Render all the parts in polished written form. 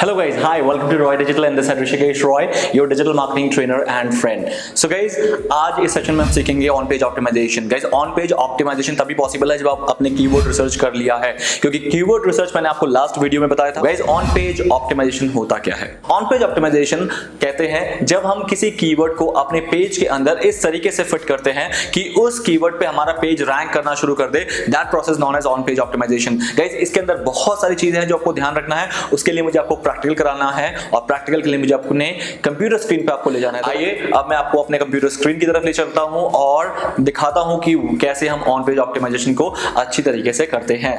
Hello guys, hi, welcome to Roy Digital and this is Rishikesh Roy, your digital marketing trainer and friend. So guys, आज इस session में हम सीखेंगे on page optimisation. Guys, on page optimization तभी possible है जब आप अपने कीवर्ड रिसर्च कर लिया है, क्योंकि कीवर्ड रिसर्च मैंने आपको लास्ट वीडियो में बताया था. गाइस, ऑन पेज ऑप्टिमाइजेशन होता क्या है? ऑन पेज ऑप्टिमाइजेशन कहते हैं जब हम किसी कीवर्ड को अपने पेज के अंदर इस तरीके से फिट करते हैं कि उस कीवर्ड पे हमारा पेज रैंक करना शुरू कर दे. That process known as on page optimisation. Guys, इसके अंदर बहुत सारी चीजें हैं जो आपको ध्यान रखना है. उसके लिए मुझे आपको प्रैक्टिकल कराना है और प्रैक्टिकल के लिए मुझे अपने कंप्यूटर स्क्रीन पे आपको ले जाना है. आइए अब मैं आपको अपने कंप्यूटर स्क्रीन की तरफ ले चलता हूं और दिखाता हूं कि कैसे हम ऑन पेज ऑप्टिमाइजेशन को अच्छी तरीके से करते हैं.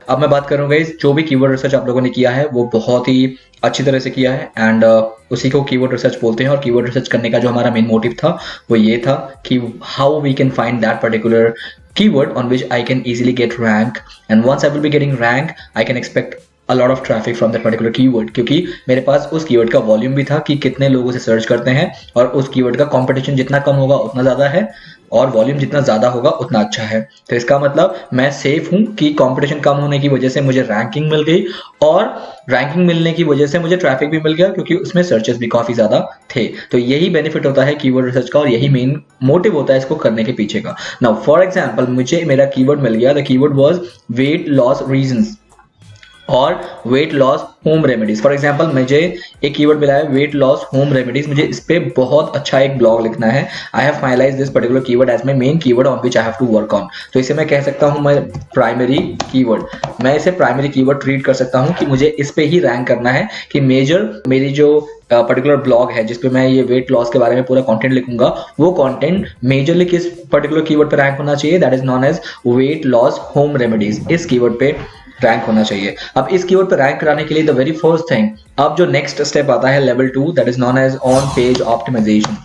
अब मैं बात करूंगा जो भी कीवर्ड रिसर्च आप लोगों ने किया है वो बहुत ही अच्छी तरह से किया है एंड उसी को कीवर्ड रिसर्च बोलते हैं. और कीवर्ड रिसर्च करने का जो हमारा मेन मोटिव था वो ये था कि how we can find that particular keyword on which I can easily get rank, and once I will be getting rank I can expect a lot of traffic from that particular keyword. क्योंकि मेरे पास उस keyword का volume भी था कि कितने लोग उसे सर्च करते हैं और उस कीवर्ड का कंपटीशन जितना कम होगा उतना ज़्यादा है और वॉल्यूम जितना ज़्यादा होगा उतना अच्छा है. तो इसका मतलब मैं सेफ हूँ कि कंपटीशन कम होने की वजह से मुझे रैंकिंग मिल गई और रैंकिंग मिलने की वजह से मुझे ट्रैफिक भी मिल गया क्योंकि उसमें सर्चेस भी काफ़ी ज़्यादा थे. तो यही बेनिफिट होता है कीवर्ड रिसर्च का और यही मेन मोटिव होता है इसको करने के पीछे का. नाउ फॉर एग्जाम्पल मुझे मेरा कीवर्ड मिल गया. The keyword was weight loss reasons और weight loss home remedies. For example मुझे एक कीवर्ड मिला है वेट लॉस होम रेमेडीज. मुझे इस पे बहुत अच्छा एक ब्लॉग लिखना है. I have finalize this particular keyword as my main keyword on which I have to work on. तो इसे मैं कह सकता हूँ मैं प्राइमरी कीवर्ड. मैं इसे प्राइमरी कीवर्ड ट्रीट कर सकता हूँ कि मुझे इस पे ही रैंक करना है कि मेजर मेरी जो पर्टिकुलर ब्लॉग है जिसपे मैं ये वेट लॉस के बारे में पूरा कंटेंट लिखूंगा वो कंटेंट मेजरली किस पर्टिकुलर कीवर्ड पे रैंक होना चाहिए. That is known as weight loss home remedies. इस कीवर्ड पे रैंक होना चाहिए. अब इस कीवर्ड पे रैंक कराने के लिए द वेरी फर्स्ट थिंग अब जो नेक्स्ट स्टेप आता है level 2 that is known as on page optimization.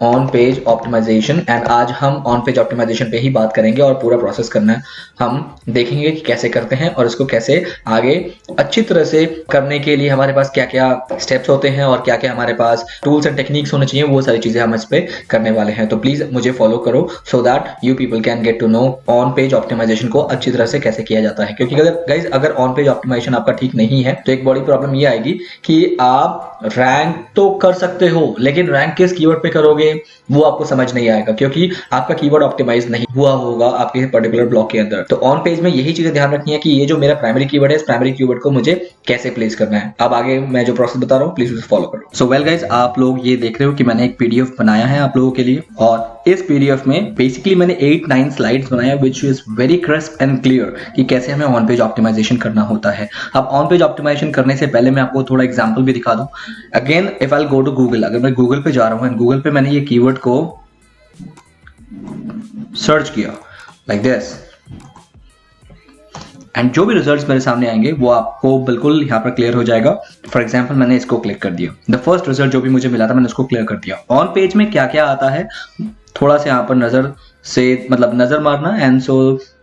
On page optimization and आज हम ऑन पेज ऑप्टिमाइजेशन पे ही बात करेंगे और पूरा प्रोसेस करना है. हम देखेंगे कि कैसे करते हैं और इसको कैसे आगे अच्छी तरह से करने के लिए हमारे पास क्या क्या स्टेप्स होते हैं और क्या क्या हमारे पास टूल्स एंड टेक्निक्स होने चाहिए. वो सारी चीजें हम इस पे करने वाले हैं. तो प्लीज मुझे फॉलो करो so that you people can get to know on page optimization को अच्छी तरह से कैसे किया जाता है. क्योंकि अगर ऑन पेज ऑप्टिमाइजेशन आपका ठीक नहीं है तो एक बड़ी प्रॉब्लम ये आएगी कि आप रैंक तो कर सकते हो लेकिन रैंक किस कीवर्ड पे करोगे वो आपको समझ नहीं आएगा क्योंकि आपका कीवर्ड ऑप्टिमाइज नहीं हुआ होगा आपके पर्टिकुलर ब्लॉक के अंदर. तो ऑन पेज में यही चीजें ध्यान रखनी है कि ये जो मेरा प्राइमरी कीवर्ड है इस प्राइमरी कीवर्ड को मुझे कैसे प्लेस करना है. अब आगे मैं जो प्रोसेस बता रहा हूँ प्लीज उसे फॉलो करो. सो वेल गाइज, आप लोग ये देख रहे हो कि मैंने एक पीडीएफ बनाया है आप लोगों के लिए और इस पीडीएफ में बेसिकली मैंने 8-9 स्लाइड्स बनाया which is very crisp and clear कि कैसे हमें ऑन पेज ऑप्टिमाइजेशन करना होता है. अब ऑन पेज ऑप्टिमाइजेशन करने से पहले मैं आपको थोड़ा एग्जांपल भी दिखा दूं. Again if I go to Google, अगर मैं गूगल पे जा रहा हूं एंड गूगल पे मैंने ये कीवर्ड को सर्च किया लाइक दिस एंड जो भी रिजल्ट्स मेरे सामने आएंगे वो आपको बिल्कुल यहाँ पर क्लियर हो जाएगा. फॉर एग्जाम्पल मैंने इसको क्लिक कर दिया. द फर्स्ट रिजल्ट जो भी मुझे मिला था मैंने उसको क्लियर कर दिया. ऑन पेज में क्या क्या आता है थोड़ा सा यहाँ पर नजर मारना and so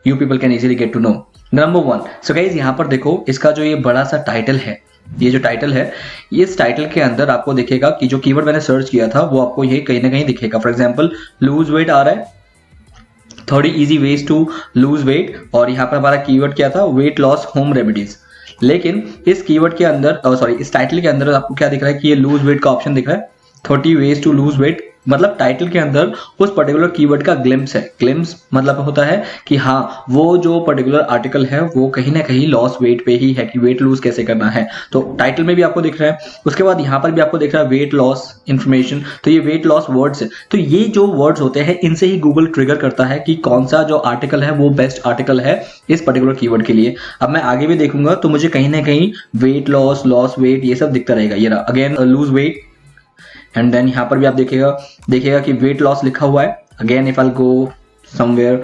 you people can easily get to know. Number 1, so guys यहाँ पर देखो इसका जो ये बड़ा सा टाइटल है, ये जो टाइटल है इस टाइटल के अंदर आपको दिखेगा कि जो कीवर्ड मैंने सर्च किया था वो आपको ये कहीं ना कहीं दिखेगा. फॉर एग्जाम्पल लूज वेट आ रहा है, 30 easy ways to lose weight और यहाँ पर हमारा कीवर्ड क्या था वेट लॉस होम रेमेडीज. लेकिन इस कीवर्ड के अंदर इस टाइटल के अंदर आपको क्या दिख रहा है कि ये लूज वेट का ऑप्शन दिख रहा है. 30 वेज टू लूज वेट मतलब टाइटल के अंदर उस पर्टिकुलर कीवर्ड का ग्लिम्स है. ग्लिम्स मतलब होता है कि हाँ वो जो पर्टिकुलर आर्टिकल है वो कहीं ना कहीं लॉस वेट पे ही है कि वेट लूज कैसे करना है. तो टाइटल में भी आपको दिख रहा है. उसके बाद यहाँ पर भी आपको दिख रहा है वेट लॉस इंफॉर्मेशन. तो ये वेट लॉस वर्ड्स है. तो ये जो वर्ड्स होते हैं इनसे ही गूगल ट्रिगर करता है कि कौन सा जो आर्टिकल है वो बेस्ट आर्टिकल है इस पर्टिकुलर कीवर्ड के लिए. अब मैं आगे भी देखूंगा तो मुझे कहीं ना कहीं वेट लॉस वेट ये सब दिखता रहेगा. ये रहा again lose weight and then यहाँ पर भी आप देखिएगा कि वेट लॉस लिखा हुआ है. Again if I go somewhere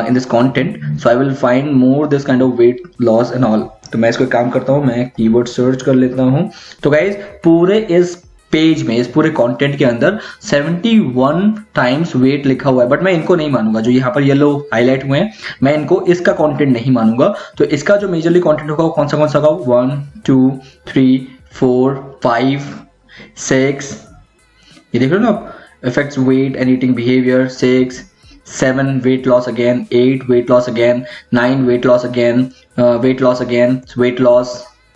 in this content so I will find more this kind of weight loss and all. तो मैं इसको काम करता हूँ, मैं कीवर्ड सर्च कर लेता हूँ. तो गाइज पूरे इस पेज में इस पूरे कंटेंट के अंदर 71 टाइम्स वेट लिखा हुआ है. बट मैं इनको नहीं मानूंगा जो यहाँ पर येलो हाईलाइट हुए हैं. मैं इनको इसका कंटेंट नहीं मानूंगा. तो इसका जो मेजरली कंटेंट होगा वो कौन सा होगा 1 2 3 4 5 6 ये देख रहे हो ना आप. affects weight and eating behavior. 6 7 weight loss again, 8 weight loss again, 9 weight loss again, weight loss again, weight loss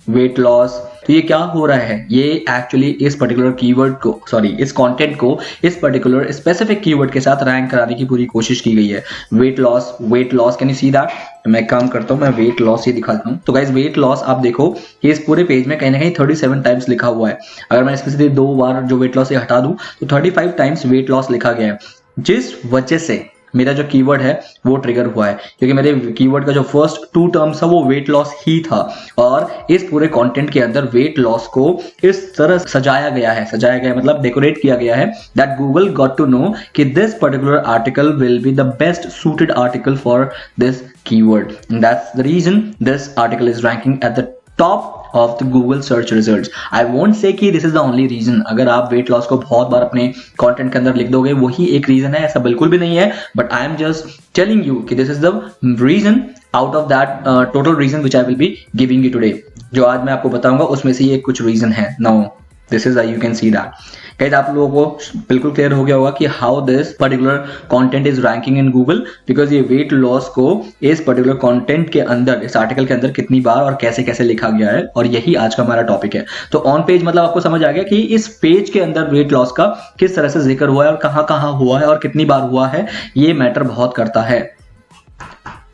weight loss. तो ये क्या हो रहा है, ये एक्चुअली इस पर्टिकुलर कीवर्ड को, सॉरी इस कंटेंट को इस पर्टिकुलर स्पेसिफिक कीवर्ड के साथ रैंक कराने की पूरी कोशिश की गई है। Weight loss, can you see that? मैं काम करता हूँ, मैं वेट लॉस ही दिखाता हूँ। तो गाइज वेट लॉस आप देखो कि इस पूरे पेज में कहीं ना कहीं 37 टाइम्स लिखा हुआ है। अगर मैं इसमें से 2 बार जो वेट लॉस से हटा दूं तो 35 टाइम्स वेट लॉस लिखा गया है, जिस वजह से मेरा जो कीवर्ड है वो ट्रिगर हुआ है, क्योंकि मेरे कीवर्ड का जो फर्स्ट 2 टर्म्स था वो वेट लॉस ही था, और इस पूरे कंटेंट के अंदर वेट लॉस को इस तरह सजाया गया मतलब डेकोरेट किया गया है that Google got to know कि this particular article will be the best suited article for this keyword, and that's the reason this article is ranking at the top of the Google search results. I won't say कि this is the only reason. अगर आप weight loss को बहुत बार अपने content के अंदर लिख दोगे वही एक रीजन है, ऐसा बिल्कुल भी नहीं है, but I am just telling you कि this is the reason out of that total reason which I will be giving you today. जो आज मैं आपको बताऊंगा उसमें से ये कुछ रीजन है। Now this is you can see that. Guys आप लोगों को बिल्कुल क्लियर हो गया होगा कि how this particular content is ranking in Google, because ये वेट लॉस को इस पर्टिकुलर कंटेंट के अंदर, इस आर्टिकल के अंदर कितनी बार और कैसे कैसे लिखा गया है, और यही आज का हमारा टॉपिक है। तो ऑन पेज मतलब आपको समझ आ गया कि इस पेज के अंदर वेट लॉस का किस तरह से जिक्र हुआ है और कहां कहां हुआ है और कितनी बार हुआ है, ये मैटर बहुत करता है।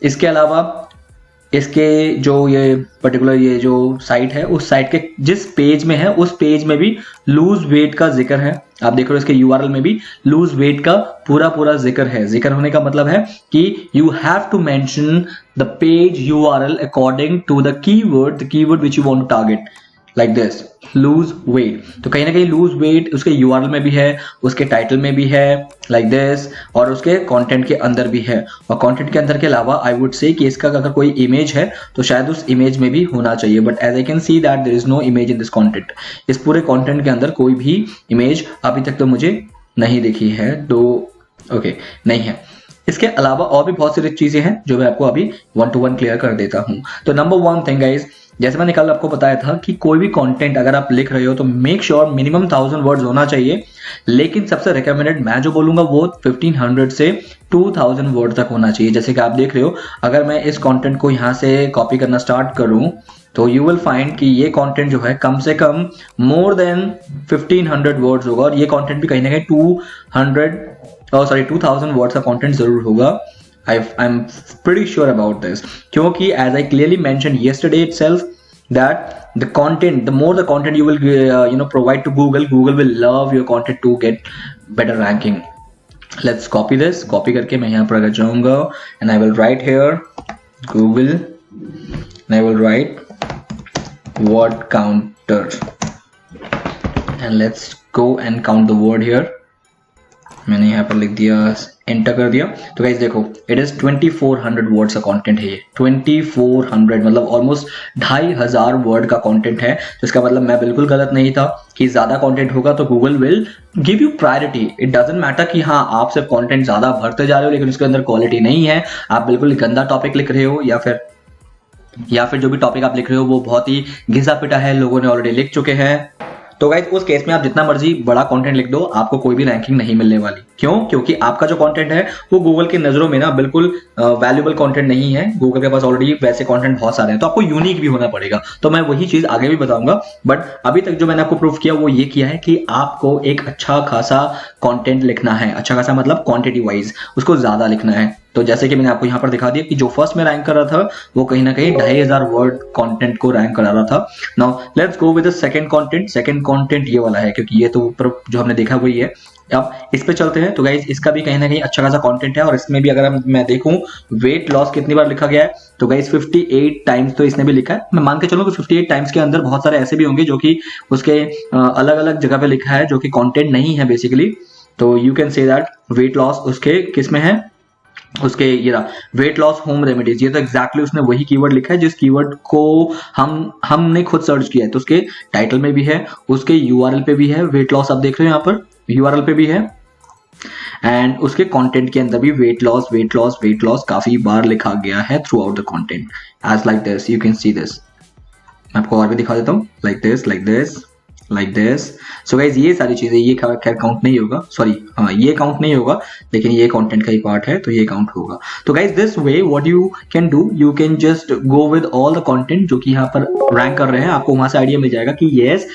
इसके अलावा इसके जो ये पर्टिकुलर ये जो साइट है, उस साइट के जिस पेज में है उस पेज में भी लूज वेट का जिक्र है। आप देख रहे हो इसके यूआरएल में भी लूज वेट का पूरा जिक्र है। जिक्र होने का मतलब है कि you have to mention the page URL according to the keyword which you want to target, like this lose weight. तो कहीं ना कहीं लूज वेट उसके यूआरएल में भी है, उसके टाइटल में भी है, लाइक दिस, और उसके कंटेंट के अंदर भी है। और कंटेंट के अंदर के अलावा आई वुड से कि इसका अगर कोई इमेज है तो शायद उस इमेज में भी होना चाहिए, but as I can see that there is no image in this content. इस पूरे कंटेंट के अंदर कोई भी इमेज अभी तक तो मुझे नहीं दिखी है, नहीं है। इसके अलावा और भी बहुत सारी चीजें हैं जो मैं आपको अभी 1 to 1 क्लियर कर देता हूं। तो नंबर 1 थिंग गाइज, जैसे मैंने कल आपको बताया था कि कोई भी कंटेंट अगर आप लिख रहे हो तो मेक श्योर मिनिमम 1000 वर्ड्स होना चाहिए, लेकिन सबसे रिकमेंडेड मैं जो बोलूंगा वो 1500 से 2000 वर्ड तक होना चाहिए। जैसे कि आप देख रहे हो, अगर मैं इस कंटेंट को यहाँ से कॉपी करना स्टार्ट करूं तो यू विल फाइंड कि ये कंटेंट जो है कम से कम मोर देन 1500 वर्ड्स होगा, और ये कंटेंट भी कहीं ना कहीं 2000 वर्ड्स का कंटेंट जरूर होगा। I'm pretty sure about this, क्योंकि as I clearly mentioned yesterday itself that the more the content you will provide to Google will love your content to get better ranking. Let's copy this. Copy करके मैं यहाँ पर अगर जाऊँगा and I will write here Google and I will write word counter and let's go and count the word here. मैंने यहाँ पर लिख दिया, एंटर कर दिया। तो गाइस देखो, इट इज 2400 वर्ड्स का कंटेंट है ये। 2400 मतलब ऑलमोस्ट 2500 वर्ड का कंटेंट है। तो इसका मतलब मैं बिल्कुल गलत नहीं था कि ज्यादा कंटेंट होगा तो Google will give you priority. It doesn't matter कि हाँ आप सिर्फ कंटेंट ज्यादा भरते जा रहे हो लेकिन उसके अंदर क्वालिटी नहीं है, आप बिल्कुल गंदा टॉपिक लिख रहे हो, या फिर जो भी टॉपिक आप लिख रहे हो वो बहुत ही घिसा पिटा है, लोगों ने ऑलरेडी लिख चुके हैं। तो गाइस उस केस में आप जितना मर्जी बड़ा कंटेंट लिख दो, आपको कोई भी रैंकिंग नहीं मिलने वाली। क्यों? क्योंकि आपका जो कंटेंट है वो गूगल की नजरों में ना बिल्कुल वैल्यूएबल कंटेंट नहीं है। गूगल के पास ऑलरेडी वैसे कंटेंट बहुत सारे हैं, तो आपको यूनिक भी होना पड़ेगा। तो मैं वही चीज आगे भी बताऊंगा, बट अभी तक जो मैंने आपको प्रूफ किया वो ये किया है कि आपको एक अच्छा खासा कंटेंट लिखना है। अच्छा खासा मतलब क्वांटिटी वाइज उसको ज्यादा लिखना है। तो जैसे कि मैंने आपको यहाँ पर दिखा दिया कि जो फर्स्ट में रैंक कर रहा था वो कहीं ना कहीं 2500 वर्ड कंटेंट को रैंक करा रहा था। Now let's go with the second content. Second content ये वाला है, क्योंकि ये तो ऊपर जो हमने देखा वही है। अब इस पे चलते हैं। तो गाइज इसका भी कहीं ना कहीं अच्छा खासा कंटेंट है, और इसमें भी अगर मैं देखूं वेट लॉस कितनी बार लिखा गया है, तो गाइज 58 टाइम्स तो इसने भी लिखा है। मैं मान के चलूं कि 58 टाइम्स के अंदर बहुत सारे ऐसे भी होंगे जो कि उसके अलग अलग जगह पे लिखा है जो कि कंटेंट नहीं है बेसिकली। तो you can say that weight loss उसके किस में है, उसके ये रहा वेट लॉस होम रेमेडीज। ये तो एग्जैक्टली उसने वही कीवर्ड लिखा है जिस कीवर्ड को हमने खुद सर्च किया है। तो उसके टाइटल में भी है, उसके यूआरएल पे भी है वेट लॉस, आप देख रहे हो यहाँ पर यूआरएल पे भी है, एंड उसके कंटेंट के अंदर भी वेट लॉस काफी बार लिखा गया है throughout the content as like this. You can see this. मैं आपको और भी दिखा देता हूँ, like this like this. So guys ये सारी चीजें, ये खैर काउंट नहीं होगा, सॉरी हाँ ये काउंट नहीं होगा, लेकिन ये कंटेंट का ही पार्ट है तो ये काउंट होगा। तो guys this way what you can do, you can just go with all the content जो कि यहाँ पर रैंक कर रहे हैं। आपको वहां से आइडिया मिल जाएगा कि यस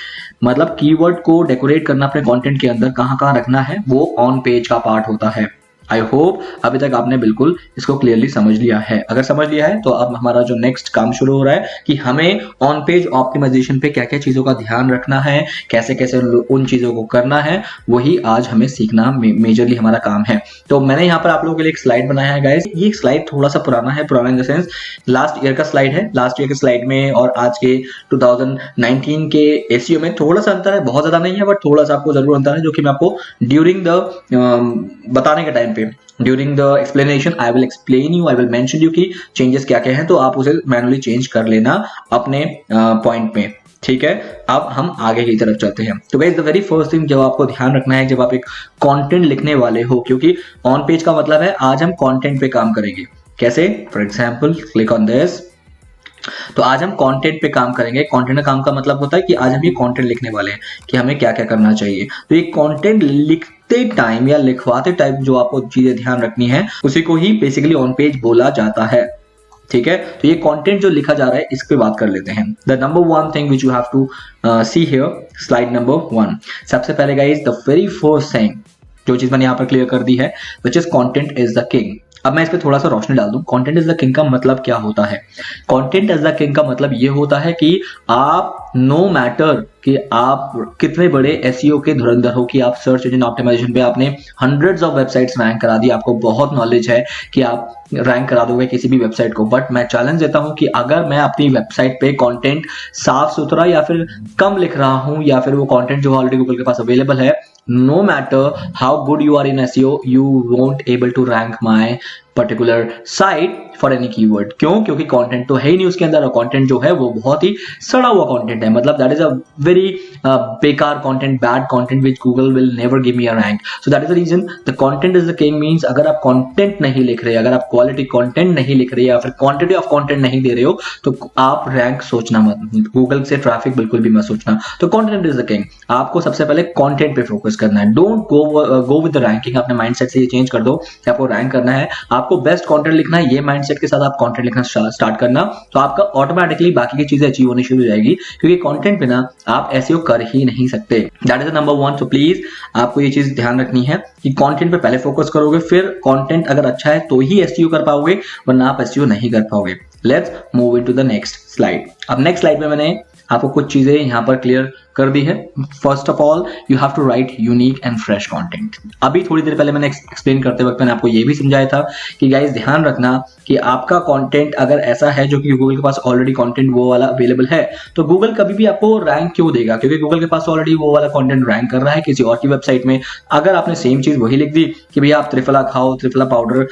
मतलब कीवर्ड को डेकोरेट करना अपने कंटेंट के अंदर कहाँ कहाँ रखना है, वो ऑन पेज का पार्ट होता है। आई होप अभी तक आपने बिल्कुल इसको क्लियरली समझ लिया है। अगर समझ लिया है तो अब हमारा जो नेक्स्ट काम शुरू हो रहा है कि हमें ऑन पेज ऑप्टिमाइजेशन पे क्या क्या चीजों का ध्यान रखना है, कैसे कैसे उन चीजों को करना है, वही आज हमें सीखना मेजरली हमारा काम है। तो मैंने यहाँ पर आप लोगों के लिए एक स्लाइड बनाया है गाइस। ये स्लाइड थोड़ा सा पुराना है, पुराना in the sense last year का स्लाइड है। लास्ट ईयर के स्लाइड में और आज के 2019 के एसईओ में थोड़ा सा अंतर है, बहुत ज्यादा नहीं है बट थोड़ा सा आपको जरूर अंतर है, जो कि मैं आपको ड्यूरिंग द बताने के टाइम पे, during the explanation I will explain you, I will mention you कि चेंजेस क्या क्या हैं, तो आप उसे मैनुअली चेंज कर लेना अपने पॉइंट में, ठीक है। अब हम आगे की तरफ चलते हैं। तो guys the very first thing जो आपको ध्यान रखना है जब आप एक कंटेंट लिखने वाले हो, क्योंकि ऑन पेज का मतलब है आज हम कंटेंट पे काम करेंगे। कैसे? For example click on this. तो आज हम कंटेंट पे काम करेंगे। कंटेंट का काम का मतलब होता है कि आज हम ये कंटेंट लिखने वाले हैं कि हमें क्या क्या करना चाहिए। तो ये कंटेंट लिखते टाइम या लिखवाते टाइम जो आपको चीजें ध्यान रखनी है उसी को ही बेसिकली ऑन पेज बोला जाता है, ठीक है। तो ये कंटेंट जो लिखा जा रहा है इस पे बात कर लेते हैं। The number one thing which you have to see here, slide number 1। सबसे पहले guys the very first thing जो चीज मैंने यहाँ पर क्लियर कर दी है which is content is the king. अब मैं इस पे थोड़ा सा रोशनी डाल दूं। कंटेंट इज द किंग का मतलब क्या होता है? कंटेंट इज द किंग का मतलब ये होता है कि आप नो मैटर कि आप कितने बड़े एसईओ के धुरंधर हो, कि आप सर्च इंजन ऑप्टिमाइजेशन पे आपने हंड्रेड्स ऑफ वेबसाइट्स रैंक करा दी, आपको बहुत नॉलेज है कि आप रैंक करा दोगे किसी भी वेबसाइट को, बट मैं चैलेंज देता हूं कि अगर मैं अपनी वेबसाइट पे कंटेंट साफ सुथरा या फिर कम लिख रहा हूं, या फिर वो कंटेंट जो ऑलरेडी गूगल के पास अवेलेबल है, no matter how good you are in SEO, you won't able to rank my particular site for any keyword। क्यों? क्योंकि कंटेंट तो है ही नहीं उसके अंदर, और कंटेंट जो है वो बहुत ही सड़ा हुआ कंटेंट है, मतलब दैट इज अ वेरी बेकार content, bad content which Google will never give me a rank. So that is the reason the content is the king. Means अगर आप कंटेंट नहीं लिख रहे, अगर आप क्वालिटी कंटेंट नहीं लिख रहे या फिर क्वांटिटी ऑफ कंटेंट नहीं दे रहे हो, तो आप रैंक सोचना मत, गूगल से ट्रैफिक बिल्कुल भी मत सोचना। तो कंटेंट इज द किंग। आपको सबसे पहले कंटेंट पे फोकस करना है। Don't go with the ranking. अपने माइंडसेट से ये चेंज कर दो कि आपको रैंक करना है, आपको बेस्ट कंटेंट लिखना है। ये माइंडसेट के साथ आप कंटेंट लिखना स्टार्ट करना, तो आपका ऑटोमेटिकली बाकी की चीजें अचीव होनी शुरू हो जाएगी, क्योंकि कंटेंट बिना आप एसईओ कर ही नहीं सकते। That is the number 1। तो प्लीज आपको ये चीज ध्यान रखनी है कि कंटेंट पे पहले फोकस करोगे, फिर कंटेंट अगर अच्छा है तो ही एसईओ कर पाओगे, वरना आप एसईओ नहीं कर पाओगे। Let's move into the next slide. अब नेक्स्ट स्लाइड में मैंने आपको कुछ चीजें यहां पर क्लियर कर दी है। First of all you have to write unique and fresh content. अभी थोड़ी देर पहले मैंने एक्सप्लेन करते वक्त मैंने आपको ये भी समझाया था कि गाइस ध्यान रखना कि आपका कंटेंट अगर ऐसा है जो कि गूगल के पास ऑलरेडी कंटेंट वो वाला अवेलेबल है, तो गूगल कभी भी आपको रैंक क्यों देगा? क्योंकि गूगल के पास ऑलरेडी वो वाला कंटेंट रैंक कर रहा है किसी और की वेबसाइट में। अगर आपने सेम चीज वही लिख दी कि भैया आप त्रिफला खाओ, त्रिफला पाउडर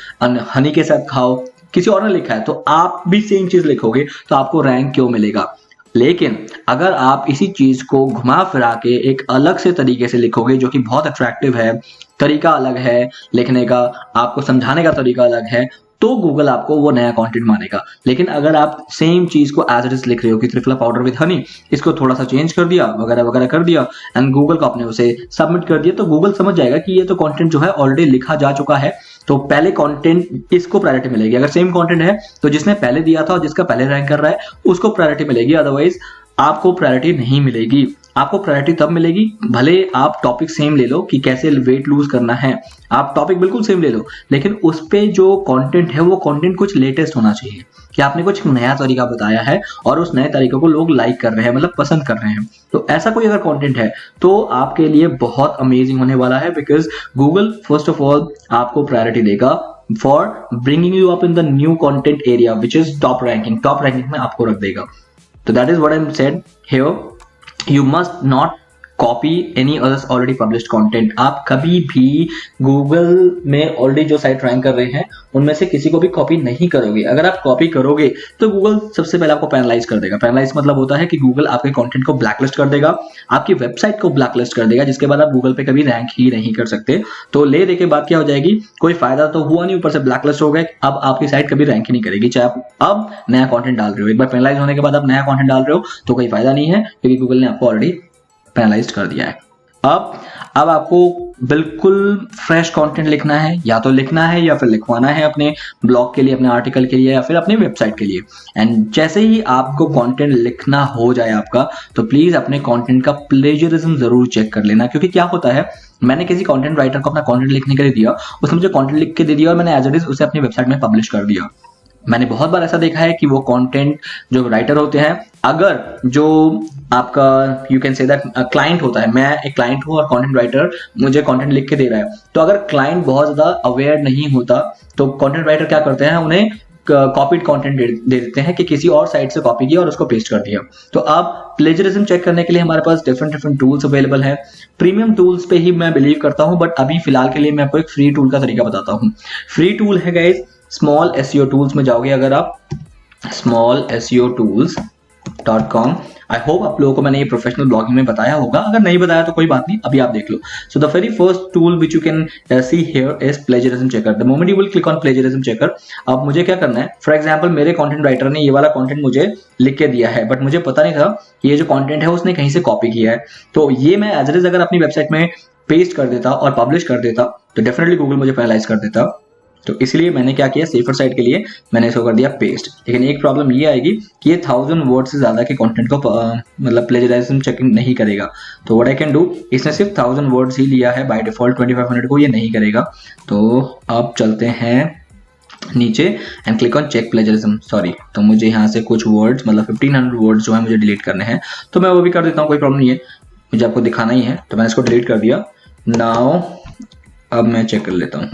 हनी के साथ खाओ, किसी और ने लिखा है, तो आप भी सेम चीज लिखोगे, तो आपको रैंक क्यों मिलेगा? लेकिन अगर आप इसी चीज को घुमा फिरा के एक अलग से तरीके से लिखोगे जो कि बहुत अट्रैक्टिव है, तरीका अलग है लिखने का, आपको समझाने का तरीका अलग है, तो गूगल आपको वो नया कंटेंट मानेगा। लेकिन अगर आप सेम चीज को एज इट इज लिख रहे हो कि त्रिफला पाउडर विद हनी, इसको थोड़ा सा चेंज कर दिया वगैरह वगैरह कर दिया एंड गूगल को आपने उसे सबमिट कर दिया, तो गूगल समझ जाएगा कि ये तो कंटेंट जो है ऑलरेडी लिखा जा चुका है, तो पहले कंटेंट इसको प्रायोरिटी मिलेगी। अगर सेम कंटेंट है तो जिसने पहले दिया था और जिसका पहले रैंक कर रहा है उसको प्रायोरिटी मिलेगी, अदरवाइज आपको प्रायोरिटी नहीं मिलेगी। आपको प्रायोरिटी तब मिलेगी भले आप टॉपिक सेम ले लो कि कैसे वेट लूज करना है, आप टॉपिक बिल्कुल सेम ले लो, लेकिन उस पे जो कंटेंट है वो कंटेंट कुछ लेटेस्ट होना चाहिए कि आपने कुछ नया तरीका बताया है और उस नए तरीके को लोग लाइक कर रहे हैं, मतलब पसंद कर रहे हैं। तो ऐसा कोई अगर कंटेंट है तो आपके लिए बहुत अमेजिंग होने वाला है, because Google first of all आपको प्रायोरिटी देगा for bringing you up in the new content area which is top ranking. Top ranking में आपको रख देगा। तो that is what I am said here, you must not copy any others already published content। आप कभी भी Google में already जो साइट रैंक कर रहे हैं उनमें से किसी को भी कॉपी नहीं करोगे। अगर आप कॉपी करोगे तो गूगल सबसे पहले आपको पैनलाइज कर देगा। पैनलाइज मतलब होता है कि गूगल आपके कंटेंट को ब्लैकलिस्ट कर देगा, आपकी वेबसाइट को ब्लैकलिस्ट कर देगा, जिसके बाद आप गूगल पे कभी रैंक ही नहीं कर सकते। तो ले दे के बाद क्या हो जाएगी, कोई फायदा तो हुआ नहीं, ऊपर से ब्लैकलिस्ट हो गए। अब आपकी साइट कभी रैंक ही नहीं करेगी, चाहे आप अब नया कंटेंट डाल रहे हो। एक बार पैनलाइज होने के बाद आप नया कंटेंट डाल रहे हो तो कोई फायदा नहीं है, क्योंकि गूगल ने आपको ऑलरेडी पेनलाइज कर दिया है। अब आपको बिल्कुल फ्रेश कंटेंट लिखना है, या तो लिखना है या फिर लिखवाना है अपने ब्लॉग के लिए, अपने आर्टिकल के लिए, या फिर अपने वेबसाइट के लिए। एंड जैसे ही आपको कंटेंट लिखना हो जाए आपका, तो प्लीज अपने कंटेंट का प्लेजरिज्म जरूर चेक कर लेना। क्योंकि क्या होता है, मैंने किसी कंटेंट राइटर को अपना कंटेंट लिखने के लिए दिया, उसने मुझे कंटेंट लिख के दे दिया और मैंने एज इट इज उसे अपनी वेबसाइट में पब्लिश कर दिया। मैंने बहुत बार ऐसा देखा है कि वो कंटेंट जो राइटर होते हैं, अगर जो आपका you can say that client होता है, मैं एक क्लाइंट हूं और कंटेंट राइटर मुझे कंटेंट लिख के दे रहा है, तो अगर क्लाइंट बहुत ज्यादा अवेयर नहीं होता तो कंटेंट राइटर क्या करते हैं, उन्हें कॉपीड कंटेंट दे देते हैं कि किसी और साइट से कॉपी किया और उसको पेस्ट कर दिया। तो आप प्लेजरिज्म चेक करने के लिए हमारे पास डिफरेंट टूल्स अवेलेबल हैं। प्रीमियम टूल्स पे ही मैं बिलीव करता हूं, बट अभी फिलहाल के लिए मैं आपको एक फ्री टूल का तरीका बताता हूं। फ्री टूल है गाइस, स्मॉल एसईओ टूल्स में जाओगे अगर आप, smallseotools.com। आई होप आप लोगों को मैंने ये प्रोफेशनल ब्लॉगिंग में बताया होगा, अगर नहीं बताया तो कोई बात नहीं, अभी आप देख लो। So the very first tool which you can see here is plagiarism checker. The moment you will click on plagiarism checker, अब मुझे क्या करना है, फॉर एग्जांपल मेरे कंटेंट राइटर ने ये वाला कंटेंट मुझे लिख के दिया है, बट मुझे पता नहीं था कि ये जो कंटेंट है उसने कहीं से कॉपी किया है। तो ये मैं एज इट इज अगर अपनी वेबसाइट में पेस्ट कर देता और पब्लिश कर देता तो डेफिनेटली गूगल मुझे पेनलाइज कर देता। तो इसलिए मैंने क्या किया, सेफर साइड के लिए मैंने इसको कर दिया पेस्ट। लेकिन एक प्रॉब्लम ये आएगी कि ये 1000 वर्ड से ज्यादा के कंटेंट को मतलब प्लेजरिज्म चेकिंग नहीं करेगा। तो व्हाट आई कैन डू, इसने सिर्फ 1000 वर्ड्स ही लिया है बाय डिफॉल्ट, 2500 को ये नहीं करेगा। तो अब चलते हैं नीचे and click on check plagiarism. Sorry, तो मुझे यहाँ से कुछ वर्ड्स मतलब 1500 वर्ड्स जो है मुझे डिलीट करने हैं, तो मैं वो भी कर देता हूँ, कोई प्रॉब्लम नहीं है, मुझे आपको दिखाना ही है, तो मैंने इसको डिलीट कर दिया। नाउ अब मैं चेक कर लेता हूँ,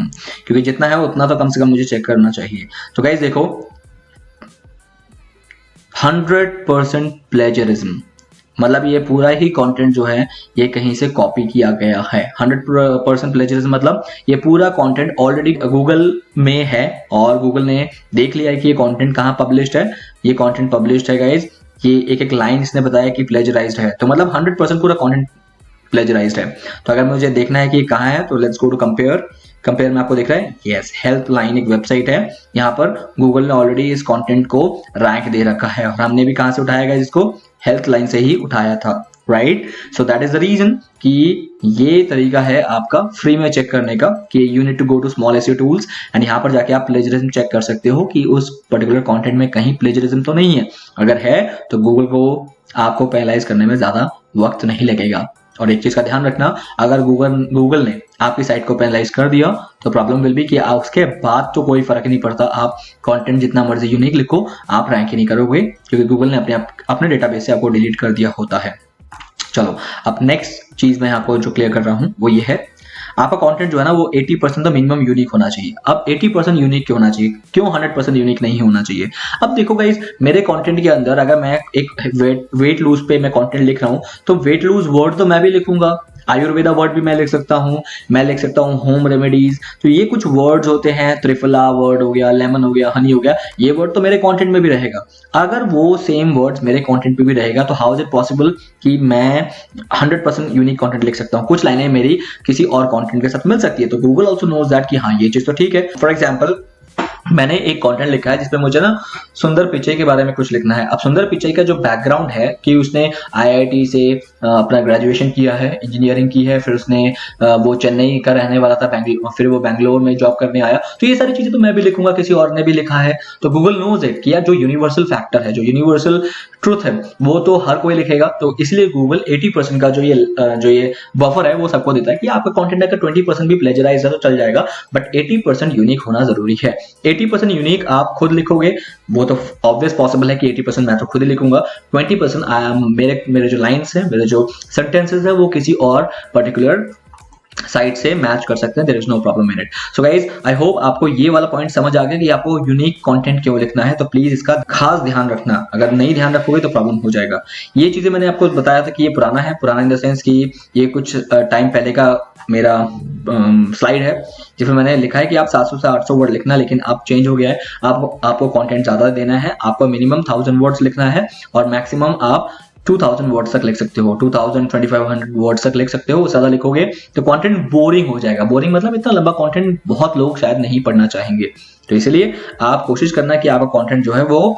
क्योंकि जितना है उतना तो कम से कम मुझे चेक करना चाहिए। तो गाइस देखो, 100% प्लेजरिज्म, मतलब ये पूरा ही कंटेंट जो है ये कहीं से कॉपी किया गया है। 100% प्लेजरिज्म मतलब ये पूरा कंटेंट ऑलरेडी गूगल में है और गूगल ने देख लिया है कि ये कंटेंट कहाँ पब्लिश्ड है। ये कंटेंट पब्लिश्ड है गाइस, ये एक लाइन इसने बताया कि प्लेजराइज्ड है, तो मतलब 100% पूरा कंटेंट प्लेजराइज्ड है। तो अगर मुझे देखना है कि ये कहाँ है, तो लेट्स गो टू कंपेयर में आपको दिख रहा है, यस, हेल्पलाइन एक वेबसाइट है, यहाँ पर गूगल ने ऑलरेडी इस कंटेंट को रैंक दे रखा है और हमने भी कहाँ से उठाया गया, जिसको हेल्पलाइन से ही उठाया था, right. So that is the reason कि ये तरीका है आपका फ्री में चेक करने का कि you need to go to small SEO tools and यहाँ पर जाके आप प्लेजरिज्म चेक कर सकते हो कि उस पर्टिकुलर कंटेंट में कहीं प्लेजरिज्म तो नहीं है। अगर है तो गूगल को आपको पेनलाइज करने में ज्यादा वक्त नहीं लगेगा। और एक चीज का ध्यान रखना, अगर गूगल ने आपकी साइट को पेनलाइज कर दिया तो प्रॉब्लम विल बी कि उसके बाद तो कोई फर्क नहीं पड़ता, आप कंटेंट जितना मर्जी यूनिक लिखो, आप रैंक ही नहीं करोगे, क्योंकि गूगल ने अपने डेटाबेस से आपको डिलीट कर दिया होता है। चलो, अब नेक्स्ट चीज मैं आपको जो क्लियर कर रहा हूं वो ये है, आपका कंटेंट जो है ना वो 80% तो मिनिमम यूनिक होना चाहिए। अब 80% यूनिक क्यों होना चाहिए, क्यों 100% यूनिक नहीं होना चाहिए? अब देखो गाइस, मेरे कंटेंट के अंदर अगर मैं एक वेट लूज पे मैं कंटेंट लिख रहा हूं, तो वेट लूज वर्ड तो मैं भी लिखूंगा, आयुर्वेदा वर्ड भी मैं लिख सकता हूँ, मैं लिख सकता हूँ होम रेमेडीज। तो ये कुछ वर्ड्स होते हैं, त्रिफला वर्ड हो गया, लेमन हो गया, हनी हो गया, ये वर्ड तो मेरे कंटेंट में भी रहेगा। अगर वो सेम वर्ड्स मेरे कंटेंट पे भी रहेगा तो हाउ इज इट पॉसिबल कि मैं 100% यूनिक कंटेंट लिख सकता हूँ? कुछ लाइनें मेरी किसी और कंटेंट के साथ मिल सकती है, तो गूगल ऑल्सो नोज दैट कि हाँ ये चीज तो ठीक है। फॉर एग्जाम्पल, मैंने एक कंटेंट लिखा है जिसपे मुझे ना सुंदर पिचई के बारे में कुछ लिखना है। अब सुंदर पिचई का जो बैकग्राउंड है कि उसने आईआईटी से अपना ग्रेजुएशन किया है, इंजीनियरिंग की है, फिर उसने वो चेन्नई का रहने वाला था, फिर वो बैंगलोर में जॉब करने आया। तो ये सारी चीजें तो मैं भी लिखूंगा, किसी और ने भी लिखा है, तो गूगल नोज इट कि यार जो यूनिवर्सल फैक्टर है, जो यूनिवर्सल ट्रुथ है, वो तो हर कोई लिखेगा। तो इसलिए गूगल 80% का जो ये बफर है वो सबको देता है कि आपका कंटेंट अगर 20% भी प्लेजराइज है तो चल जाएगा, बट 80% यूनिक होना जरूरी है। 80% यूनिक आप खुद लिखोगे, वो तो ऑब्वियस पॉसिबल है कि 80% मैं तो खुद ही लिखूंगा, 20% मेरे जो लाइन्स है, मेरे जो सेंटेंसेस है, वो किसी और पर्टिकुलर साइट से मैच कर सकते हैं, there is no problem in it. So guys, I hope आपको ये वाला पॉइंट समझ आ गया कि आपको यूनिक कंटेंट क्यों लिखना है, तो प्लीज इसका खास ध्यान रखना, अगर नहीं ध्यान रखोगे तो प्रॉब्लम हो जाएगा। ये चीजें मैंने आपको बताया था कि ये पुराना है, पुराना इन द सेंस कि ये कुछ टाइम पहले का मेरा स्लाइड है जिसमें मैंने लिखा है कि आप 700 से 800 वर्ड लिखना, लेकिन अब चेंज हो गया है, आपको कंटेंट ज्यादा देना है, आपको मिनिमम 1000 वर्ड्स लिखना है और मैक्सिमम आप 2000 वर्ड्स तक लिख सकते हो, 2000 2500 वर्ड्स तक लिख सकते हो। ज्यादा लिखोगे तो कंटेंट बोरिंग हो जाएगा। बोरिंग मतलब इतना लंबा कंटेंट बहुत लोग शायद नहीं पढ़ना चाहेंगे, तो इसलिए आप कोशिश करना कि आपका कंटेंट जो है वो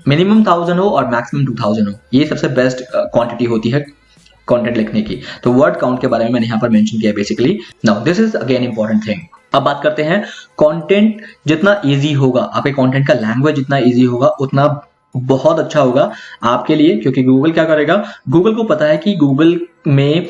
मिनिमम 1000 हो और मैक्सिमम 2000 हो। ये सबसे बेस्ट क्वांटिटी होती है कंटेंट लिखने की। तो वर्ड काउंट के बारे में मैंने यहाँ पर मेंशन किया basically. Now this is again important thing. अब बात करते हैं कंटेंट जितना इजी होगा, आपके कंटेंट का लैंग्वेज जितना इजी होगा उतना बहुत अच्छा होगा आपके लिए, क्योंकि गूगल क्या करेगा, गूगल को पता है कि गूगल में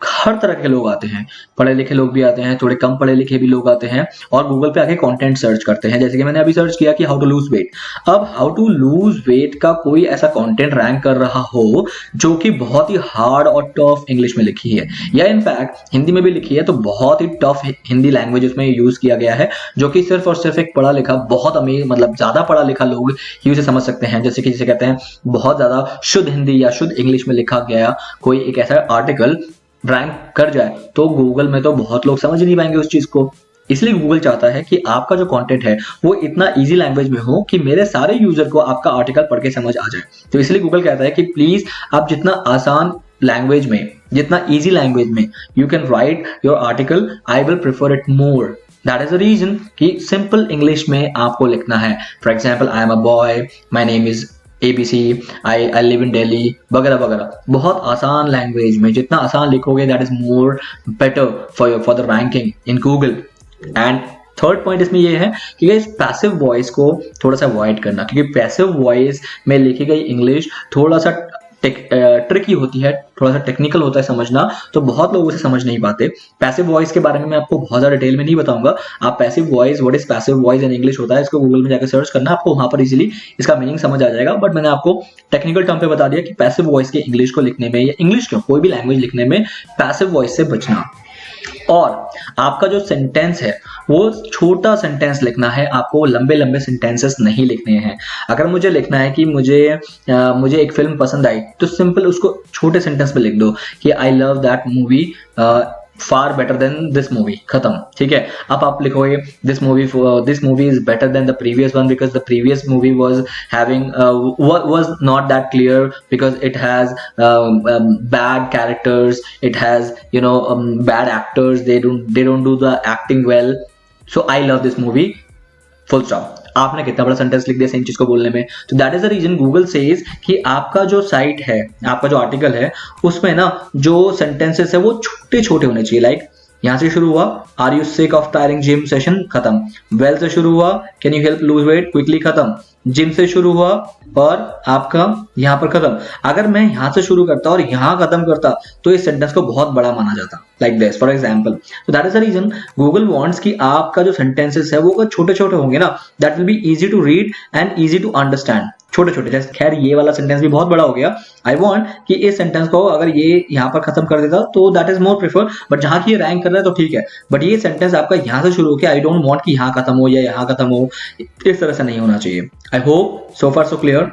हर तरह के लोग आते हैं, पढ़े लिखे लोग भी आते हैं, थोड़े कम पढ़े लिखे भी लोग आते हैं और गूगल पे आके कंटेंट सर्च करते हैं। जैसे कि मैंने अभी सर्च किया कि हाउ टू लूज वेट। अब हाउ टू लूज वेट का कोई ऐसा कंटेंट रैंक कर रहा हो जो कि बहुत ही हार्ड और टफ इंग्लिश में लिखी है, या इनफैक्ट हिंदी में भी लिखी है, तो बहुत ही टफ हिंदी लैंग्वेज उसमें यूज किया गया है, जो कि सिर्फ और सिर्फ एक पढ़ा लिखा, बहुत अमीर, मतलब ज्यादा पढ़ा लिखा लोग ही उसे समझ सकते हैं। जैसे कि जिसे कहते हैं बहुत ज्यादा शुद्ध हिंदी या शुद्ध इंग्लिश में लिखा गया कोई एक ऐसा आर्टिकल रैंक कर जाए तो गूगल में तो बहुत लोग समझ नहीं पाएंगे उस चीज को। इसलिए गूगल चाहता है कि आपका जो कंटेंट है वो इतना इजी लैंग्वेज में हो कि मेरे सारे यूजर को आपका आर्टिकल पढ़ के समझ आ जाए। तो इसलिए गूगल कहता है कि प्लीज आप जितना आसान लैंग्वेज में, जितना इजी लैंग्वेज में you can write your article, I will prefer it more. That is the reason कि सिंपल इंग्लिश में आपको लिखना है। For example, I am a boy, my name is ABC, I live in Delhi, वगैरह वगैरह। बहुत आसान लैंग्वेज में जितना आसान लिखोगे that is more better for the ranking in Google. And third point इसमें ये है कि गाइस पैसिव वॉइस को थोड़ा सा अवॉइड करना, क्योंकि पैसिव वॉइस में लिखी गई इंग्लिश थोड़ा सा ट्रिकी होती है, थोड़ा सा टेक्निकल होता है समझना, तो बहुत लोग उसे समझ नहीं पाते। पैसिव वॉइस के बारे में मैं आपको बहुत ज्यादा डिटेल में नहीं बताऊंगा। आप passive voice, what is passive voice in English होता है, इसको गूगल में जाकर सर्च करना, आपको वहां पर इजीली इसका मीनिंग समझ आ जाएगा। बट मैंने आपको टेक्निकल टर्म पे बता दिया कि पैसिव वॉइस के इंग्लिश को लिखने में, या इंग्लिश क्यों, कोई भी लैंग्वेज लिखने में पैसिव वॉइस से बचना। और आपका जो सेंटेंस है वो छोटा सेंटेंस लिखना है, आपको लंबे लंबे सेंटेंसेस नहीं लिखने हैं। अगर मुझे लिखना है कि मुझे एक फिल्म पसंद आई, तो सिंपल उसको छोटे सेंटेंस में लिख दो कि I love that movie far better than this movie, खत्म। ठीक है, अब आप लिखोगे this movie is better than the previous one because the previous movie was having was not that clear because it has bad characters, it has bad actors, they don't do the acting well, so I love this movie, full stop। आपने कितना बड़ा sentence लिख दिया same चीज को बोलने में। तो that is the reason Google says कि आपका जो साइट है, आपका जो आर्टिकल है, उसमें ना जो सेंटेंसेस है वो छोटे छोटे होने चाहिए। लाइक यहां से शुरू हुआ, are you sick of tiring gym session, खत्म। वेल से शुरू हुआ, can you help lose weight quickly, खत्म। जिम से शुरू हुआ और आपका यहां पर खत्म। अगर मैं यहां से शुरू करता और यहां खत्म करता तो इस सेंटेंस को बहुत बड़ा माना जाता, लाइक दिस फॉर एग्जांपल। तो that is the reason Google wants कि आपका जो सेंटेंसेस है वो अगर छोटे छोटे होंगे ना, that will be easy to read and easy to understand. छोटे छोटे, जैसे खैर ये वाला सेंटेंस भी बहुत बड़ा हो गया। आई वांट कि इस सेंटेंस को अगर ये यहाँ पर खत्म कर देता तो that is more prefer, but जहां की ये रैंक कर रहा है तो ठीक है, बट ये सेंटेंस आपका यहाँ से शुरू होकर आई डोंट वांट कि यहाँ खत्म हो या यहाँ खत्म हो, इस तरह से नहीं होना चाहिए। I hope so far so clear.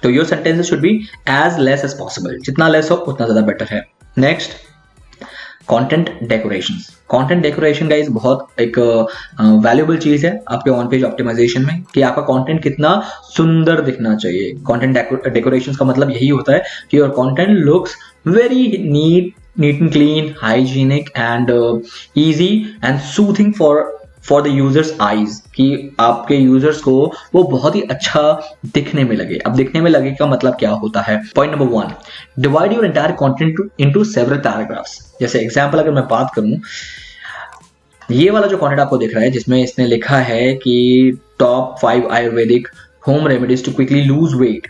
तो your sentences should be as less as possible, जितना लेस हो उतना ज्यादा बेटर है। Next, content decorations. Content decoration guys बहुत एक वैल्यूएबल चीज है आपके ऑन पेज ऑप्टिमाइजेशन में, कि आपका कंटेंट कितना सुंदर दिखना चाहिए। कंटेंट डेकोरेशंस का मतलब यही होता है कि your content looks very neat and clean, hygienic and easy and soothing for the users eyes, कि आपके यूजर्स को वो बहुत ही अच्छा दिखने में लगे। अब दिखने में लगे का मतलब क्या होता है? Point number 1, divide your entire content into several paragraphs. जैसे एग्जांपल अगर मैं बात करूं, ये वाला जो कंटेंट आपको दिख रहा है जिसमें इसने लिखा है कि top 5 Ayurvedic home remedies to quickly lose weight,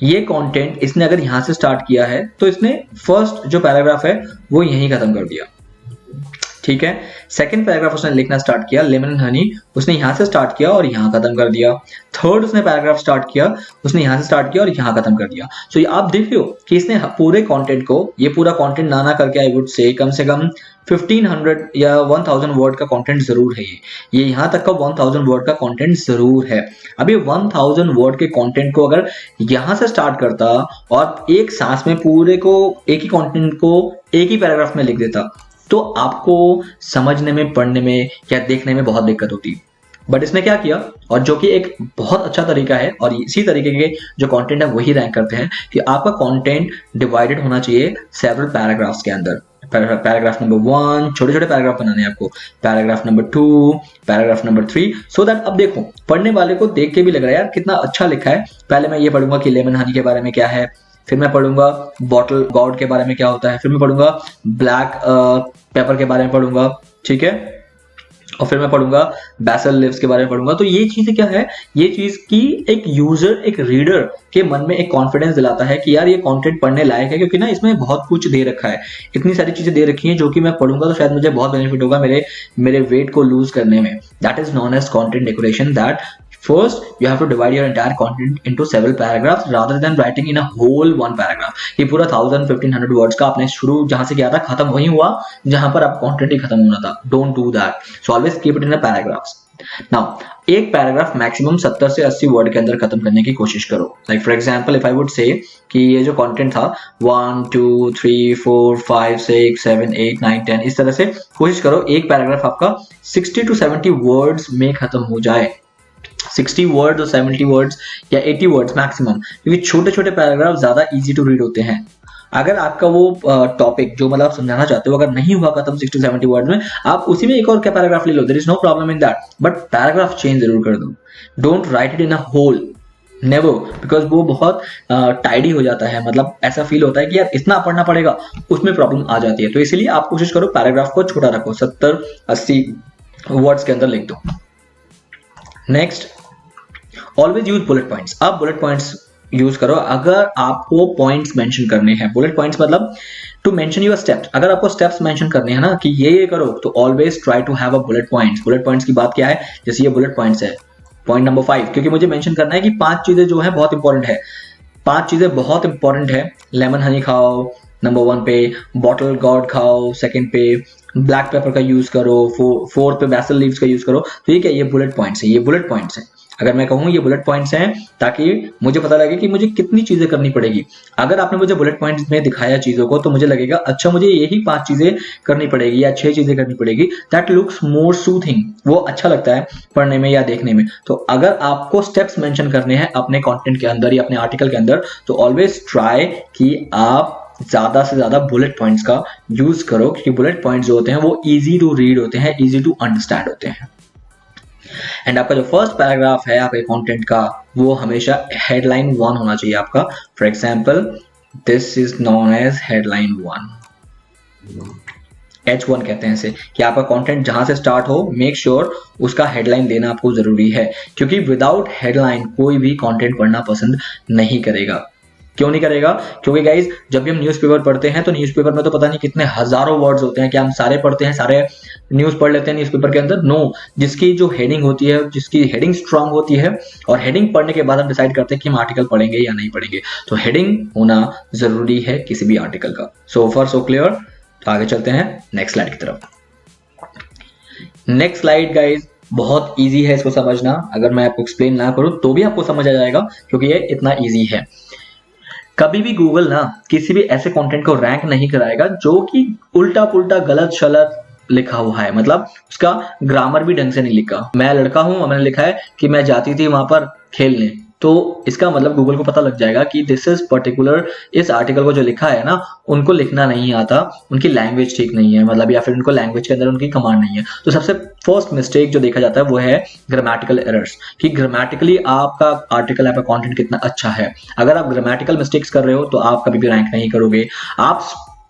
ये कंटेंट इसने अगर यहां से स्टार्ट किया है तो इसने फर्स्ट जो पैराग्राफ है वो यहीं खत्म कर दिया। ठीक है, सेकंड पैराग्राफ उसने लिखना स्टार्ट किया लेमन एंड हनी, उसने यहां से स्टार्ट किया और यहां खत्म कर दिया। थर्ड उसने पैराग्राफ स्टार्ट किया, उसने यहां से स्टार्ट किया और यहां खत्म कर दिया। सो आप देख रहे हो कि इसने पूरे कंटेंट को, ये पूरा कंटेंट ना करके आई वुड से कम 1500 या 1000 वर्ड का कंटेंट जरूर है। ये यहां तक का 1000 वर्ड का कंटेंट जरूर है। अब ये 1000 वर्ड के कंटेंट को अगर यहां से स्टार्ट करता और एक सांस में पूरे को, एक ही कंटेंट को एक ही पैराग्राफ में लिख देता, तो आपको समझने में, पढ़ने में या देखने में बहुत दिक्कत होती। बट इसने क्या किया, और जो कि एक बहुत अच्छा तरीका है, और इसी तरीके के जो कंटेंट है वही रैंक करते हैं, कि आपका कंटेंट डिवाइडेड होना चाहिए सेवरल पैराग्राफ्स के अंदर। पैराग्राफ नंबर 1, छोटे छोटे पैराग्राफ बनाने हैं आपको, paragraph number 2, paragraph number 3, so that अब देखो पढ़ने वाले को देख के भी लग रहा है यार कितना अच्छा लिखा है। पहले मैं ये पढ़ूंगा कि लेमन हनी के बारे में क्या है, फिर मैं पढ़ूंगा बॉटल गॉड के बारे में क्या होता है, फिर मैं पढ़ूंगा ब्लैक पेपर के बारे में पढ़ूंगा, ठीक है, और फिर मैं पढ़ूंगा बैसल लिव्स के बारे में पढ़ूंगा। तो ये चीजें क्या है, ये चीज की एक यूजर, एक रीडर के मन में एक कॉन्फिडेंस दिलाता है कि यार ये कंटेंट पढ़ने लायक है, क्योंकि ना इसमें बहुत कुछ दे रखा है, इतनी सारी चीजें दे रखी हैं जो कि मैं पढ़ूंगा तो शायद मुझे बहुत बेनिफिट होगा मेरे वेट को लूज करने में। That is known as content decoration, that first you have to divide your entire content into several paragraphs rather than writing in a whole one paragraph। ये पूरा 1000-1500 वर्ड्स का आपने शुरू जहां से किया था, खत्म वही हुआ जहां पर आप कंटेंट ही खत्म होना था। Don't do that, so always keep it in a paragraphs. Now एक पैराग्राफ मैक्सिमम 70 से 80 वर्ड के अंदर खत्म करने की कोशिश करो। Like for example if I would say कि ये जो कंटेंट था 1 2 3 4 5 6 7 8 9 10 इस तरह से कोशिश करो एक पैराग्राफ आपका 60 to 70 वर्ड्स में खत्म हो जाए। 60 वर्ड्स और 70 वर्ड्स या 80 वर्ड्स मैक्सिमम, क्योंकि छोटे छोटे पैराग्राफ ज्यादा इजी टू रीड होते हैं। अगर आपका वो टॉपिक जो मतलब आप समझाना चाहते हो अगर नहीं हुआ खत्म 60-70 वर्ड्स में, आप उसी में एक और क्या पैराग्राफ ले लो, there is no problem in that, but paragraph change जरूर कर दो। Don't write it in a whole, never, because वो बहुत टाइडी हो जाता है, मतलब ऐसा फील होता है कि यार इतना पढ़ना पड़ेगा, उसमें प्रॉब्लम आ जाती है। तो इसीलिए आप कोशिश करो पैराग्राफ को छोटा रखो, 70-80 वर्ड्स के अंदर लिख दो। Next, always use bullet points. आप बुलेट पॉइंट्स यूज करो अगर आपको पॉइंट्स मेंशन करने हैं। बुलेट पॉइंट्स मतलब टू मेंशन योर स्टेप्स। अगर आपको स्टेप्स मेंशन करने हैं ना कि ये करो, तो always try to have a bullet points. Bullet points की बात क्या है, जैसे ये बुलेट पॉइंट्स है पॉइंट नंबर 5, क्योंकि मुझे मेंशन करना है कि 5 चीजें जो है बहुत इंपॉर्टेंट है, 5 चीजें बहुत इंपॉर्टेंट है। लेमन हनी खाओ नंबर 1 पे, बॉटल गॉड खाओ सेकंड पे, ब्लैक पेपर का यूज करो 4 पे, बैसल लीव्स का यूज करो। तो ये क्या, ये बुलेट पॉइंट्स है, ये बुलेट पॉइंट्स है। अगर मैं कहूँ ये बुलेट पॉइंट्स हैं ताकि मुझे पता लगे कि मुझे कितनी चीजें करनी पड़ेगी। अगर आपने मुझे बुलेट पॉइंट्स में दिखाया चीजों को तो मुझे लगेगा अच्छा मुझे यही 5 चीजें करनी पड़ेगी या 6 चीजें करनी पड़ेगी। दैट लुक्स मोर सूथिंग, वो अच्छा लगता है पढ़ने में या देखने में। तो अगर आपको स्टेप्स मेंशन करने हैं अपने कंटेंट के अंदर या अपने आर्टिकल के अंदर, तो ऑलवेज ट्राई कि आप ज्यादा से ज्यादा बुलेट पॉइंट्स का यूज करो, क्योंकि बुलेट पॉइंट्स जो होते हैं वो इजी टू रीड होते हैं, इजी टू अंडरस्टैंड होते हैं। एंड आपका जो फर्स्ट पैराग्राफ है आपके कंटेंट का, वो हमेशा हेडलाइन 1 होना चाहिए आपका। For example this is known as headline 1, H1 कहते हैं इसे, कि आपका कंटेंट जहां से स्टार्ट हो मेक श्योर उसका हेडलाइन देना आपको जरूरी है, क्योंकि विदाउट हेडलाइन कोई भी कंटेंट पढ़ना पसंद नहीं करेगा। क्यों नहीं करेगा, क्योंकि गाइज जब भी हम न्यूज़पेपर पढ़ते हैं तो न्यूज़पेपर में तो पता नहीं कितने हजारों वर्ड्स होते हैं, क्या हम सारे पढ़ते हैं, सारे न्यूज़ पढ़ लेते हैं न्यूज़पेपर के अंदर? नो। जिसकी जो हेडिंग होती है, जिसकी हेडिंग स्ट्रांग होती है, और हेडिंग पढ़ने के बाद हम डिसाइड करते हैं कि हम आर्टिकल पढ़ेंगे या नहीं पढ़ेंगे। तो हेडिंग होना जरूरी है किसी भी आर्टिकल का। सो फार सो क्लियर। तो आगे चलते हैं नेक्स्ट स्लाइड की तरफ। नेक्स्ट स्लाइड गाइज बहुत इजी है इसको समझना, अगर मैं आपको एक्सप्लेन ना करूं तो भी आपको समझ आ जाएगा, क्योंकि ये इतना इजी है। कभी भी गूगल ना किसी भी ऐसे कंटेंट को रैंक नहीं कराएगा जो कि उल्टा पुल्टा गलत शलत लिखा हुआ है, मतलब उसका ग्रामर भी ढंग से नहीं लिखा। मैं लड़का हूं और मैंने लिखा है कि मैं जाती थी वहां पर खेलने, तो इसका मतलब गूगल को पता लग जाएगा कि दिस इज पर्टिकुलर, इस आर्टिकल को जो लिखा है ना उनको लिखना नहीं आता, उनकी लैंग्वेज ठीक नहीं है, मतलब या फिर उनको लैंग्वेज के अंदर उनकी कमांड नहीं है। तो सबसे फर्स्ट मिस्टेक जो देखा जाता है वो है ग्रामेटिकल एरर्स, कि ग्रामेटिकली आपका आर्टिकल, आपका कंटेंट कितना अच्छा है। अगर आप ग्रामेटिकल मिस्टेक्स कर रहे हो तो आप कभी भी रैंक नहीं करोगे। आप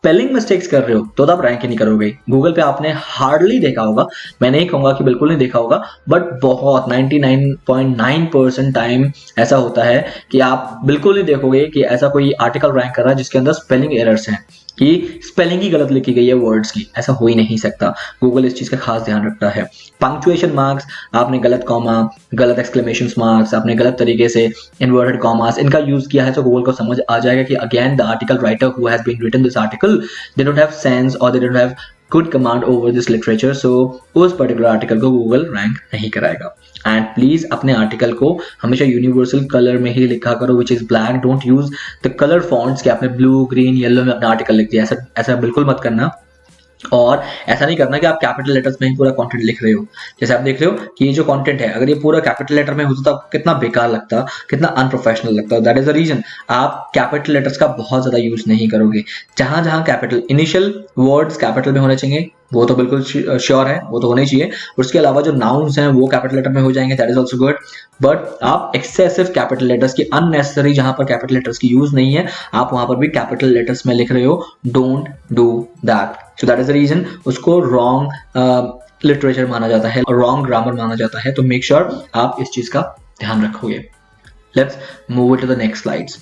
स्पेलिंग मिस्टेक्स कर रहे हो तो आप रैंक ही नहीं करोगे। गूगल पे आपने हार्डली देखा होगा, मैं नहीं कहूंगा कि बिल्कुल नहीं देखा होगा, बट बहुत 99.9% टाइम ऐसा होता है कि आप बिल्कुल नहीं देखोगे कि ऐसा कोई आर्टिकल रैंक कर रहा है जिसके अंदर स्पेलिंग एरर्स हैं, कि स्पेलिंग ही गलत लिखी गई है वर्ड्स की। ऐसा हो ही नहीं सकता, गूगल इस चीज का खास ध्यान रखता है। पंक्चुएशन मार्क्स, आपने गलत कॉमा, गलत एक्सक्लेमेशन मार्क्स, आपने गलत तरीके से इन्वर्टेड कॉमास इनका यूज किया है, तो गूगल को समझ आ जाएगा कि again the article writer who has been written this article, they don't have sense और they don't have good command over this literature, so उस पर्टिकुलर आर्टिकल को गूगल रैंक नहीं कराएगा। एंड प्लीज अपने आर्टिकल को हमेशा यूनिवर्सल कलर में ही लिखा करो, which is black. Don't use the colour fonts कि आपने ब्लू ग्रीन येलो में अपना आर्टिकल लिख दिया, ऐसा बिल्कुल मत करना। और ऐसा नहीं करना कि आप कैपिटल लेटर्स में ही पूरा कंटेंट लिख रहे हो। जैसे आप देख रहे हो कि ये जो कंटेंट है अगर ये पूरा कैपिटल लेटर में होता तो कितना बेकार लगता, कितना अनप्रोफेशनल लगता। दैट इज द रीजन आप कैपिटल लेटर्स का बहुत ज्यादा यूज नहीं करोगे। जहां जहां कैपिटल, इनिशियल वर्ड्स कैपिटल में होने चाहिए, वो तो बिल्कुल श्योर है, वो तो होने चाहिए। उसके अलावा जो नाउन्स हैं वो कैपिटल लेटर में हो जाएंगे, that is also good. But आप एक्सेसिव कैपिटल लेटर्स की, अननेसेसरी जहां पर कैपिटल लेटर्स की यूज नहीं है, आप वहां पर भी कैपिटल लेटर्स में लिख रहे हो, don't do that. So that is the reason उसको रॉन्ग लिटरेचर माना जाता है, रॉन्ग ग्रामर माना जाता है। तो मेक श्योर आप इस चीज का ध्यान रखोगे। Let's move to the next slides.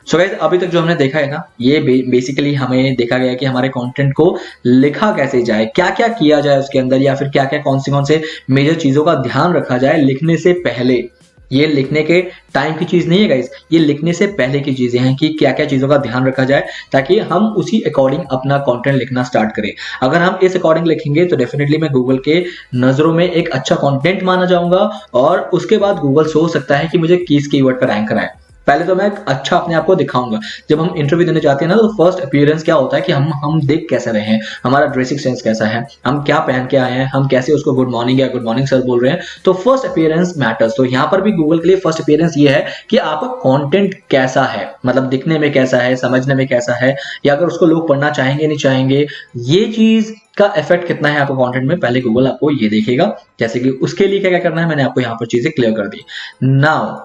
So guys, अभी तक जो हमने देखा है ना, ये बेसिकली हमें देखा गया कि हमारे कंटेंट को लिखा कैसे जाए, क्या क्या किया जाए उसके अंदर, या फिर क्या क्या कौन से मेजर चीजों का ध्यान रखा जाए लिखने से पहले। ये लिखने के टाइम की चीज नहीं है गाइस, ये लिखने से पहले की चीजें हैं कि क्या क्या चीजों का ध्यान रखा जाए ताकि हम उसी अकॉर्डिंग अपना कंटेंट लिखना स्टार्ट करें। अगर हम इस अकॉर्डिंग लिखेंगे तो डेफिनेटली मैं गूगल के नजरों में एक अच्छा कंटेंट माना जाऊंगा, और उसके बाद गूगल सोच सकता है कि मुझे किस कीवर्ड का रैंक कराए। पहले तो मैं अच्छा अपने आप को दिखाऊंगा। जब हम इंटरव्यू देने जाते हैं ना, तो फर्स्ट अपीयरेंस क्या होता है कि हम देख कैसे रहे हैं, हमारा ड्रेसिंग सेंस कैसा है, हम क्या पहन के आए हैं, हम कैसे उसको गुड मॉर्निंग या गुड मॉर्निंग सर बोल रहे हैं। तो फर्स्ट अपीयरेंस मैटर्स। तो यहाँ पर भी गूगल के लिए फर्स्ट अपीयरेंस ये है कि आपका कंटेंट कैसा है, मतलब दिखने में कैसा है, समझने में कैसा है, या अगर उसको लोग पढ़ना चाहेंगे नहीं चाहेंगे, ये चीज का इफेक्ट कितना है आपको कंटेंट में, पहले गूगल आपको ये देखेगा। जैसे कि उसके लिए क्या क्या करना है, मैंने आपको यहाँ पर चीजें क्लियर कर दी। नाउ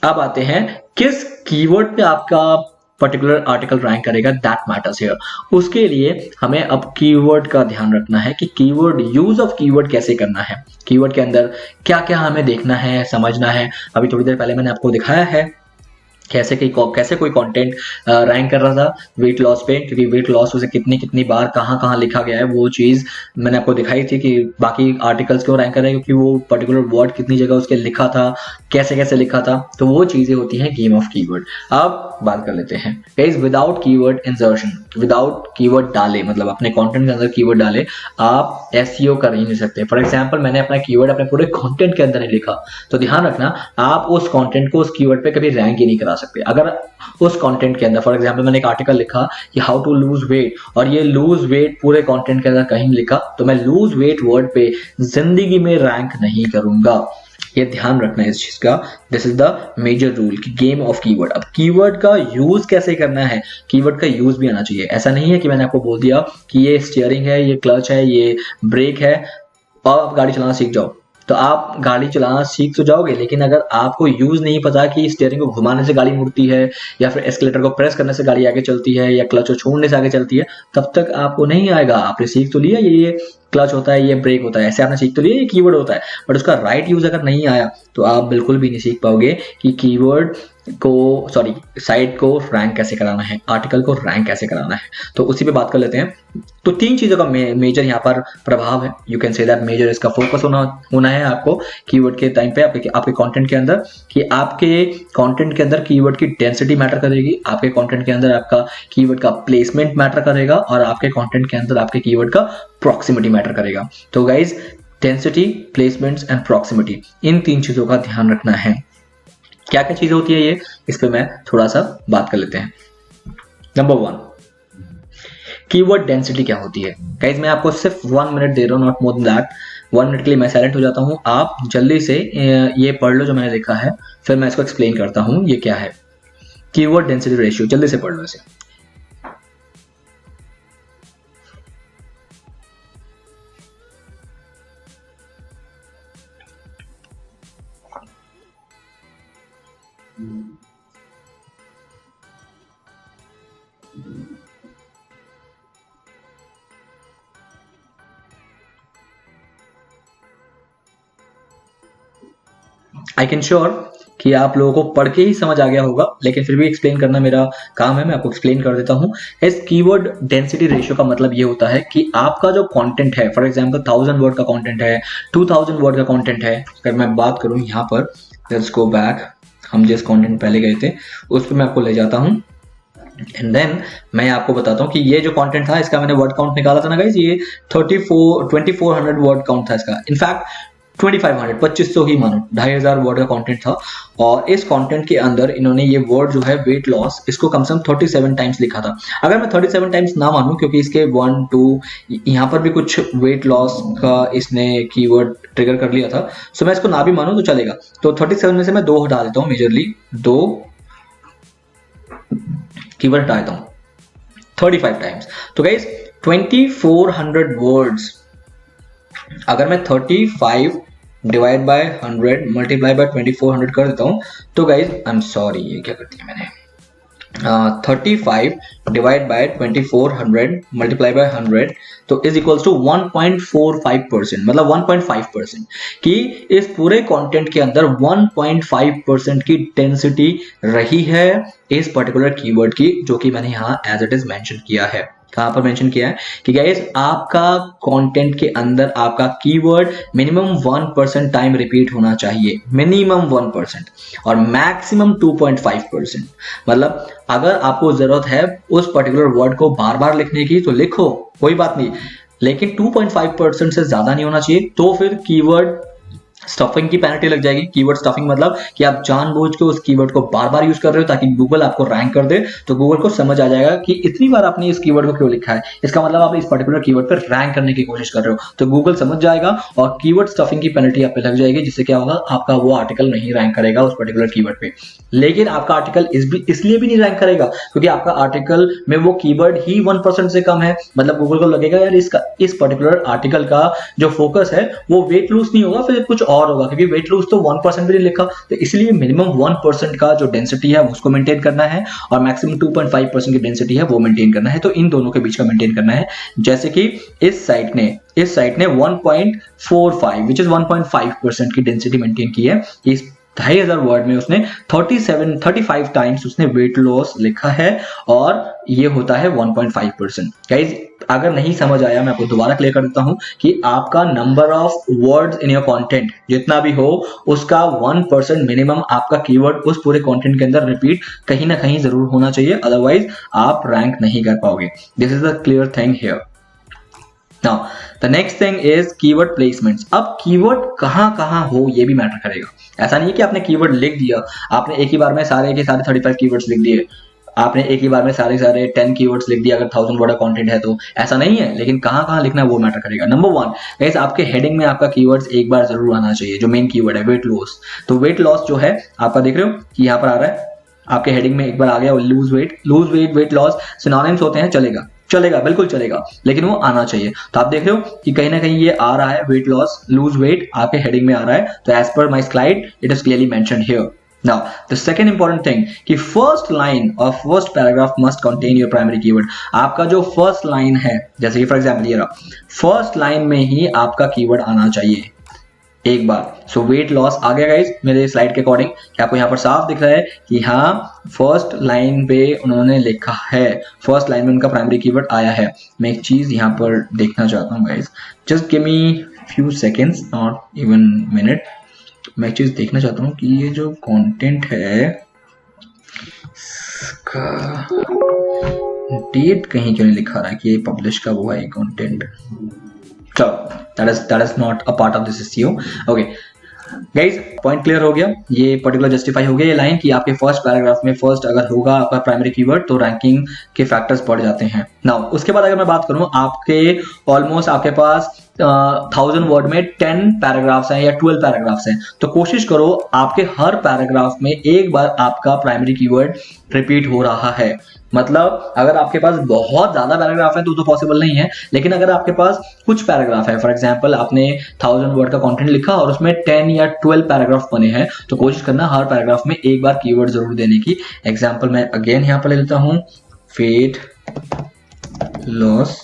अब आते हैं किस कीवर्ड पे आपका पर्टिकुलर आर्टिकल रैंक करेगा, दैट मैटर्स हियर। उसके लिए हमें अब कीवर्ड का ध्यान रखना है कि कीवर्ड, यूज ऑफ कीवर्ड कैसे करना है, कीवर्ड के अंदर क्या क्या हमें देखना है, समझना है। अभी थोड़ी देर पहले मैंने आपको दिखाया है कैसे कोई कंटेंट रैंक कर रहा था वेट लॉस पे, क्योंकि वेट लॉस उसे कितनी बार कहाँ लिखा गया है, वो चीज मैंने आपको दिखाई थी कि बाकी आर्टिकल्स क्यों रैंक कर रहे हैं, क्योंकि वो पर्टिकुलर वर्ड कितनी जगह उसके लिखा था, कैसे लिखा था। तो वो चीजें होती हैं गेम ऑफ कीवर्ड। अब बात कर लेते हैं guys, without keyword insertion, without keyword डाले, मतलब अपने कंटेंट के अंदर कीवर्ड डाले आप एसईओ कर ही नहीं सकते। फॉर एग्जांपल, मैंने अपना कीवर्ड अपने पूरे कंटेंट के अंदर नहीं लिखा, तो ध्यान रखना आप उस कंटेंट को उस कीवर्ड पे कभी रैंक ही नहीं करा सकते। अगर उस कंटेंट के अंदर, फॉर एग्जांपल मैंने एक आर्टिकल लिखा कि हाउ टू लूज वेट, और ये लूज वेट पूरे कंटेंट के अंदर कहीं लिखा, तो मैं लूज वेट वर्ड पे जिंदगी में रैंक नहीं करूंगा। ये ध्यान रखना है इस चीज का। This is the major rule कि गेम ऑफ कीवर्ड। अब कीवर्ड का यूज कैसे करना है, कीवर्ड का यूज भी आना चाहिए। ऐसा नहीं है कि मैंने आपको बोल दिया कि ये स्टीयरिंग है, ये क्लच है, ये ब्रेक है, और आप गाड़ी चलाना सीख जाओ। तो आप गाड़ी चलाना सीख तो जाओगे, लेकिन अगर आपको यूज नहीं पता कि स्टीयरिंग को घुमाने से गाड़ी मुड़ती है, या फिर एस्केलेटर को प्रेस करने से गाड़ी आगे चलती है, या क्लच को छोड़ने से आगे चलती है, तब तक आपको नहीं आएगा। आपने सीख तो लिया ये क्लच होता है, ये ब्रेक होता है, ऐसे आपने सीख तो लिया ये कीवर्ड होता है, बट उसका राइट यूज अगर नहीं आया तो आप बिल्कुल भी नहीं सीख पाओगे कि कीवर्ड को, सॉरी, साइट को रैंक कैसे कराना है, आर्टिकल को रैंक कैसे कराना है। तो उसी पे बात कर लेते हैं। तो तीन चीजों का मेजर यहाँ पर प्रभाव है, you can say that major इसका फोकस होना है आपको कीवर्ड के टाइम पे, आपके कंटेंट के अंदर, कि आपके कंटेंट के अंदर कीवर्ड की डेंसिटी मैटर करेगी, आपके कंटेंट के अंदर आपका कीवर्ड का प्लेसमेंट मैटर करेगा, और आपके कंटेंट के अंदर आपके कीवर्ड का प्रॉक्सिमिटी मैटर करेगा। तो guys, density, placements and proximity, इन तीन चीजों का ध्यान रखना है। क्या क्या चीजें होती है ये, इस पे मैं थोड़ा सा बात कर लेते हैं। नंबर 1, कीवर्ड डेंसिटी क्या होती है। गाइज, मैं आपको सिर्फ 1 मिनट दे रहा हूँ, not more than that. 1 minute के लिए मैं साइलेंट हो जाता हूँ, आप जल्दी से ये पढ़ लो जो मैंने लिखा है, फिर मैं इसको एक्सप्लेन करता हूँ ये क्या है। कीवर्ड डेंसिटी रेशियो, जल्दी से पढ़ लो इसे। आई कैन श्योर कि आप लोगों को पढ़ के ही समझ आ गया होगा, लेकिन फिर भी एक्सप्लेन करना मेरा काम है, मैं आपको एक्सप्लेन कर देता हूं। इस कीवर्ड डेंसिटी रेशियो का मतलब ये होता है कि आपका जो कंटेंट है, फॉर एग्जांपल 1000 वर्ड का कंटेंट है, 2000 वर्ड का कंटेंट है। अगर मैं बात करूं यहाँ पर, लेट्स गो बैक, हम जिस कंटेंट पहले गए थे उस पर मैं आपको ले जाता हूं, एंड देन मैं आपको बताता हूँ कि ये जो कंटेंट था इसका मैंने वर्ड काउंट निकाला था ना गाइस, ये 2400 वर्ड काउंट था इसका। इनफैक्ट 2500 ही मानो, 2500 वर्ड का कंटेंट था, और इस कंटेंट के अंदर इन्होंने ये वर्ड जो है वेट लॉस, इसको कम से कम 37 टाइम्स लिखा था। अगर मैं 37 टाइम्स ना मानूं, क्योंकि इसके 1 2 यहाँ पर भी कुछ वेट लॉस का इसने कीवर्ड ट्रिगर कर लिया था, सो मैं इसको ना भी मानूं तो चलेगा। तो 37 में से मैं 2 हटा देता हूँ, मेजरली 2 कीवर्ड हटा देता हूँ 35 टाइम्स। तो गाइस 2400 वर्ड्स, अगर मैं 35 डिवाइड बाय 100 मल्टीप्लाई बाय 2400 कर देता हूँ तो गाइज आई एम सॉरी, ये क्या कर दिया मैंने, 35 डिवाइड बाय 2400 मल्टीप्लाई बाय 100 तो इज इक्वल्स टू 1.45%, मतलब 1.5%, कि इस पूरे कंटेंट के अंदर 1.5% की डेंसिटी रही है इस पर्टिकुलर कीवर्ड की, जो कि मैंने यहाँ एज इट इज मेंशन किया है। कहां पर मेंशन किया है कि गाइस आपका कंटेंट के अंदर आपका कीवर्ड मिनिमम 1% टाइम रिपीट होना चाहिए, मिनिमम 1% और मैक्सिमम 2.5%। मतलब अगर आपको जरूरत है उस पर्टिकुलर वर्ड को बार बार लिखने की तो लिखो, कोई बात नहीं, लेकिन 2.5% से ज्यादा नहीं होना चाहिए, तो फिर कीवर्ड स्टफिंग की पेनल्टी लग जाएगी। कीवर्ड स्टफिंग मतलब कि आप जानबूझ के उस कीवर्ड को बार बार यूज कर रहे हो ताकि गूगल आपको रैंक कर दे, तो गूगल को समझ आ जाएगा कि इतनी बार आपने इस कीवर्ड को क्यों लिखा है, इसका मतलब आप इस पर्टिकुलर कीवर्ड पर रैंक करने की कोशिश कर रहे हो, तो गूगल समझ जाएगा और कीवर्ड स्टफिंग की पेनल्टी आप पे लग जाएगी, जिससे क्या होगा, आपका वो आर्टिकल नहीं रैंक करेगा उस पर्टिकुलर कीवर्ड पे। लेकिन आपका आर्टिकल इसलिए भी नहीं रैंक करेगा क्योंकि आपका आर्टिकल में वो कीवर्ड ही 1% से कम है। मतलब गूगल को लगेगा यार इस पर्टिकुलर आर्टिकल का जो फोकस है वो वेट लूज नहीं होगा, फिर कुछ और होगा, क्योंकि वेट लूज तो 1% भी नहीं लिखा, तो इसलिए मिनिमम 1% का जो डेंसिटी है उसको मेंटेन करना है और मैक्सिमम 2.5% की डेंसिटी है वो मेंटेन करना है। तो इन दोनों के बीच का मेंटेन करना है। जैसे कि इस साइट ने 1.45 विच इज 1.5% की डेंसिटी मेंटेन की है। इस 2500 वर्ड में उसने 35 टाइम्स उसने वेट लॉस लिखा है और ये होता है 1.5%। गाइज अगर नहीं समझ आया मैं आपको दोबारा क्लियर कर देता हूं कि आपका number of words in your content जितना भी हो उसका 1% मिनिमम आपका कीवर्ड उस पूरे कंटेंट के अंदर रिपीट कहीं ना कहीं जरूर होना चाहिए, अदरवाइज आप रैंक नहीं कर पाओगे। This is the clear thing here. Now, the next thing is keyword placements. अब कीवर्ड कहां हो ये भी मैटर करेगा। ऐसा नहीं है कि आपने कीवर्ड लिख दिया, आपने एक ही बार में सारे के सारे 35 कीवर्ड्स लिख दिए, आपने एक ही बार में सारे 10 कीवर्ड्स लिख दिया अगर 1000 वर्ड का कंटेंट है तो, ऐसा नहीं है। लेकिन कहां लिखना है वो मैटर करेगा। नंबर 1 गाइस, आपके हेडिंग में आपका कीवर्ड्स एक बार जरूर आना चाहिए, जो मेन कीवर्ड है वेट लॉस। तो वेट लॉस जो है आपका देख रहे हो कि यहाँ पर आ रहा है, आपके हेडिंग में एक बार आ गया lose weight, weight loss synonyms होते हैं, चलेगा बिल्कुल चलेगा, लेकिन वो आना चाहिए। तो आप देख रहे हो कि कहीं ना कहीं ये आ रहा है, वेट लॉस लूज वेट आपके हेडिंग में आ रहा है। तो as per my slide it is clearly mentioned here. Now the second important thing कि फर्स्ट लाइन और first paragraph must contain your primary keyword. आपका जो फर्स्ट लाइन है, जैसे कि फॉर एग्जांपल ये रहा, फर्स्ट लाइन में ही आपका कीवर्ड आना चाहिए एक बार। सो वेट लॉस आ गया गाइस मेरे स्लाइड के अकॉर्डिंग, कि आपको यहाँ पर साफ दिख रहा है कि हाँ फर्स्ट लाइन पे उन्होंने लिखा है, फर्स्ट लाइन में उनका प्राइमरी कीवर्ड आया है। मैं एक चीज यहाँ पर देखना चाहता हूँ guys, just give me few seconds, not even minute. मैं एक चीज देखना चाहता हूँ कि ये जो कंटेंट है इसका डेट कहीं क्यों नहीं लिखा रहा है कि ये पब्लिश कब हुआ है content. So that is not a part of this SEO. Okay guys, point clear हो गया, ये पर्टिकुलर जस्टिफाई हो गया ये लाइन कि आपके फर्स्ट पैराग्राफ में फर्स्ट अगर होगा आपका प्राइमरी कीवर्ड तो रैंकिंग के फैक्टर्स बढ़ जाते हैं। नाउ उसके बाद अगर मैं बात करूं, आपके ऑलमोस्ट आपके पास 1000 वर्ड में 10 पैराग्राफ्स हैं या 12 पैराग्राफ्स हैं, तो कोशिश करो आपके हर पैराग्राफ में एक बार आपका प्राइमरी कीवर्ड रिपीट हो रहा है। मतलब अगर आपके पास बहुत ज्यादा पैराग्राफ है तो पॉसिबल नहीं है, लेकिन अगर आपके पास कुछ पैराग्राफ है, फॉर एग्जांपल आपने 1000 वर्ड का कंटेंट लिखा और उसमें 10 या 12 पैराग्राफ बने हैं, तो कोशिश करना हर पैराग्राफ में एक बार कीवर्ड जरूर देने की। एग्जांपल मैं अगेन यहाँ पर ले लेता हूँ, वेट लॉस।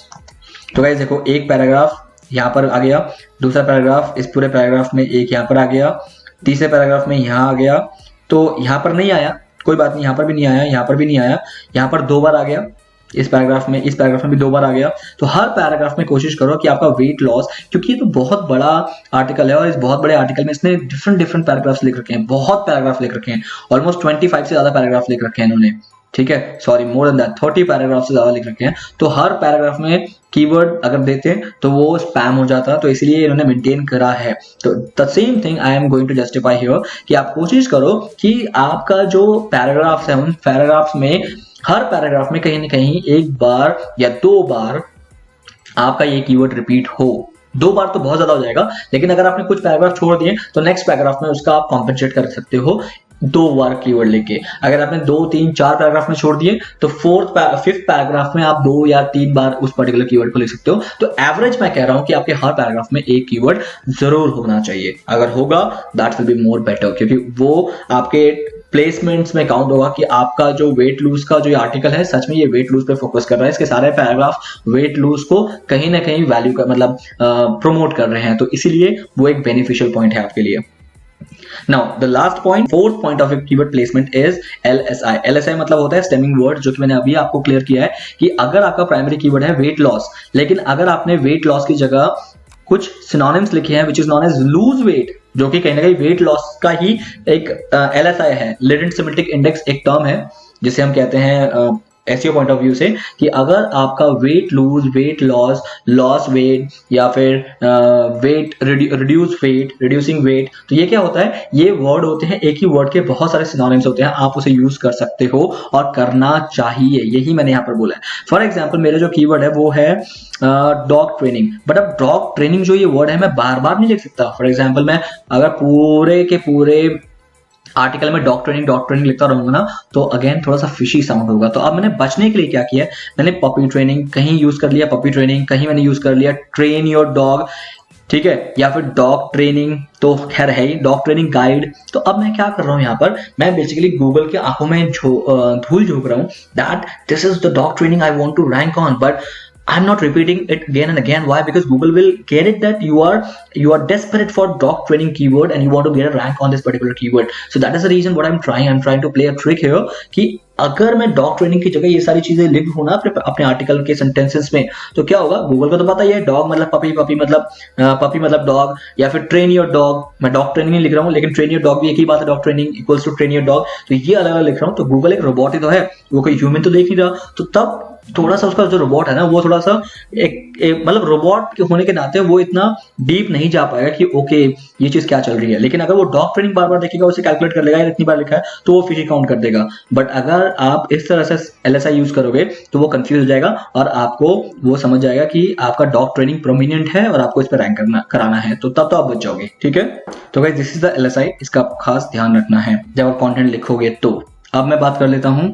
तो गाइस देखो, एक पैराग्राफ यहाँ पर आ गया, दूसरा पैराग्राफ इस पूरे पैराग्राफ में एक यहाँ पर आ गया, तीसरे पैराग्राफ में यहाँ आ गया, तो यहाँ पर नहीं आया, कोई बात नहीं, यहाँ पर भी नहीं आया, यहाँ पर भी नहीं आया, यहाँ पर 2 बार आ गया, इस पैराग्राफ में भी 2 बार आ गया। तो हर पैराग्राफ में कोशिश करो कि आपका वेट लॉस, क्योंकि ये तो बहुत बड़ा आर्टिकल है और इस बहुत बड़े आर्टिकल में इसने डिफरेंट पैराग्राफ्स लिख रखे हैं, बहुत पैराग्राफ लिख रखे हैं, ऑलमोस्ट 25 से ज्यादा पैराग्राफ लिख रखे हैं इन्होंने, ठीक है, sorry more than that 30 paragraph से ज्यादा लिख रखे हैं। तो हर पैराग्राफ में कीवर्ड अगर देते हैं तो वो स्पैम हो जाता, तो इसलिए इन्होंने मेंटेन करा है। तो the same thing I am going to justify here कि आप कोशिश करो कि आपका जो पैराग्राफ्स है उन पैराग्राफ्स में हर पैराग्राफ में कहीं ना कहीं एक बार या 2 बार आपका ये कीवर्ड रिपीट हो। 2 बार तो बहुत ज्यादा हो जाएगा, लेकिन अगर आपने कुछ पैराग्राफ छोड़ दिए तो नेक्स्ट पैराग्राफ में उसका आप कॉम्पेंसेट कर सकते हो 2 बार कीवर्ड लेके। अगर आपने 2, 3, 4 पैराग्राफ में छोड़ दिए तो 5th पैराग्राफ में आप 2 या 3 बार उस पर्टिकुलर कीवर्ड को लिख सकते हो। तो एवरेज मैं कह रहा हूं कि आपके हर पैराग्राफ में एक कीवर्ड जरूर होना चाहिए। अगर होगा that will be more better, क्योंकि वो आपके प्लेसमेंट्स में काउंट होगा कि आपका जो वेट लूज का जो आर्टिकल है सच में ये वेट लूज पे फोकस कर रहा है, इसके सारे पैराग्राफ वेट लूज को कहीं ना कहीं वैल्यू का मतलब प्रमोट कर रहे हैं, तो इसीलिए वो एक बेनिफिशियल पॉइंट है आपके लिए। Now the last point, fourth point of a keyword placement is LSI. LSI मतलब होता है स्टेमिंग वर्ड, जो कि मैंने अभी आपको क्लियर किया है कि अगर आपका प्राइमरी कीवर्ड है वेट लॉस, लेकिन अगर आपने वेट लॉस की जगह कुछ सिनोनिम्स लिखे हैं which is known as lose weight, जो कि कहीं ना कहीं वेट लॉस का ही एक LSI है, लेटेंट सिमेंटिक इंडेक्स एक टर्म है जिसे हम कहते हैं एसईओ पॉइंट ऑफ व्यू से, कि अगर आपका weight lose, weight loss, loss weight या फिर weight reduce weight, reducing weight, तो ये क्या होता है, ये वर्ड होते हैं, एक ही वर्ड के बहुत सारे सिनोनिम्स होते हैं, आप उसे यूज कर सकते हो और करना चाहिए, यही मैंने यहाँ पर बोला है। फॉर एग्जाम्पल मेरे जो कीवर्ड है वो है डॉग ट्रेनिंग, बट अब डॉग ट्रेनिंग जो ये वर्ड है मैं बार बार नहीं लिख सकता। फॉर एग्जाम्पल मैं अगर पूरे के पूरे आर्टिकल में डॉग ट्रेनिंग लिखता रहूंगा ना तो अगेन थोड़ा सा फिशी साउंड होगा। तो अब मैंने बचने के लिए क्या किया, मैंने पपी ट्रेनिंग कहीं यूज कर लिया, पपी ट्रेनिंग कहीं मैंने यूज कर लिया, ट्रेन योर डॉग, ठीक है, या फिर डॉग ट्रेनिंग तो खैर है ही, डॉग ट्रेनिंग गाइड। तो अब मैं क्या कर रहा हूं यहाँ पर, मैं बेसिकली गूगल के आंखों में धूल झोंक रहा हूं that this is the dog training I want to rank on, but I'm not repeating it again and again. Why? Because Google will get it that you are desperate for dog training keyword and you want to get a rank on this particular keyword. So that is the reason what I'm trying to play a trick here कि अगर मैं dog training की जगह ये सारी चीजें लिख दूं ना अपने आर्टिकल के सेंटेंसेस में, तो क्या होगा, गूगल को तो पता ही है डॉग मतलब पपी, पपी मतलब डॉग, या फिर ट्रेन योर डॉग, मैं डॉग ट्रेनिंग नहीं लिख रहा हूँ लेकिन ट्रेन योर डॉग भी एक ही बात है, dog training equals to train your dog, तो ये अलग अलग लिख रहा हूँ। तो गूगल एक रोबोट ही तो है, वो कोई ह्यूमन तो देख नहीं रहा, तो तब थोड़ा सा उसका जो रोबोट है ना वो थोड़ा सा एक मतलब रोबोट के होने के नाते वो इतना डीप नहीं जा पाएगा कि ओके ये चीज क्या चल रही है। लेकिन अगर वो डॉग ट्रेनिंग बार बार देखेगा, उसे कैलकुलेट कर लेगा इतनी बार लिखा है तो वो फिशी काउंट कर देगा। बट अगर आप इस तरह से LSI यूज करोगे तो वो कंफ्यूज हो जाएगा और आपको वो समझ जाएगा कि आपका डॉग ट्रेनिंग प्रोमिनेंट है और आपको इस पर रैंक कराना है, तो तब तो आप बच जाओगे। ठीक है, तो guys this is the LSI, इसका खास ध्यान रखना है जब आप कंटेंट लिखोगे। तो अब मैं बात कर लेता हूं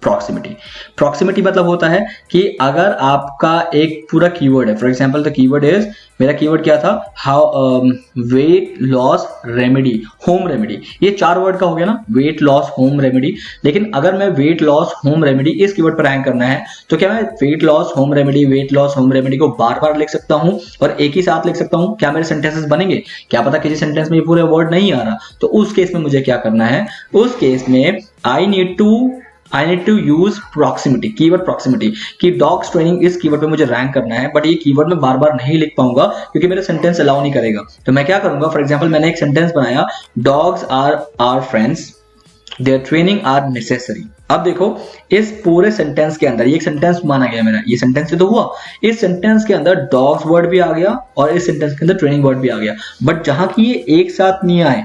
प्रॉक्सिमिटी मतलब होता है कि अगर आपका एक पूरा कीवर्ड है, for example the keyword is, मेरा कीवर्ड क्या था, how weight loss remedy, home remedy, ये 4 वर्ड का हो गया ना, वेट लॉस होम रेमेडी। लेकिन अगर मैं वेट लॉस होम रेमेडी इस कीवर्ड पर रैंक करना है तो क्या मैं वेट लॉस होम रेमेडी को बार बार लिख सकता हूं और एक ही साथ लिख सकता हूं? क्या मेरे सेंटेंसेस बनेंगे? क्या पता किसी सेंटेंस में ये पूरे वर्ड नहीं आ रहा, तो उस केस में मुझे क्या करना है, उस केस में I need to use proximity, keyword proximity, कि डॉग्स ट्रेनिंग इस कीवर्ड पे मुझे रैंक करना है, बट ये कीवर्ड मैं बार बार नहीं लिख पाऊंगा क्योंकि मेरा सेंटेंस अलाउ नहीं करेगा। तो मैं क्या करूंगा, फॉर एग्जांपल मैंने एक सेंटेंस बनाया, dogs are our friends, their training are necessary. अब देखो इस पूरे सेंटेंस के अंदर, ये एक सेंटेंस माना गया मेरा, ये सेंटेंस से तो हुआ, इस सेंटेंस के अंदर डॉग्स वर्ड भी आ गया और इस सेंटेंस के अंदर ट्रेनिंग वर्ड भी आ गया, बट जहां की ये एक साथ नहीं आए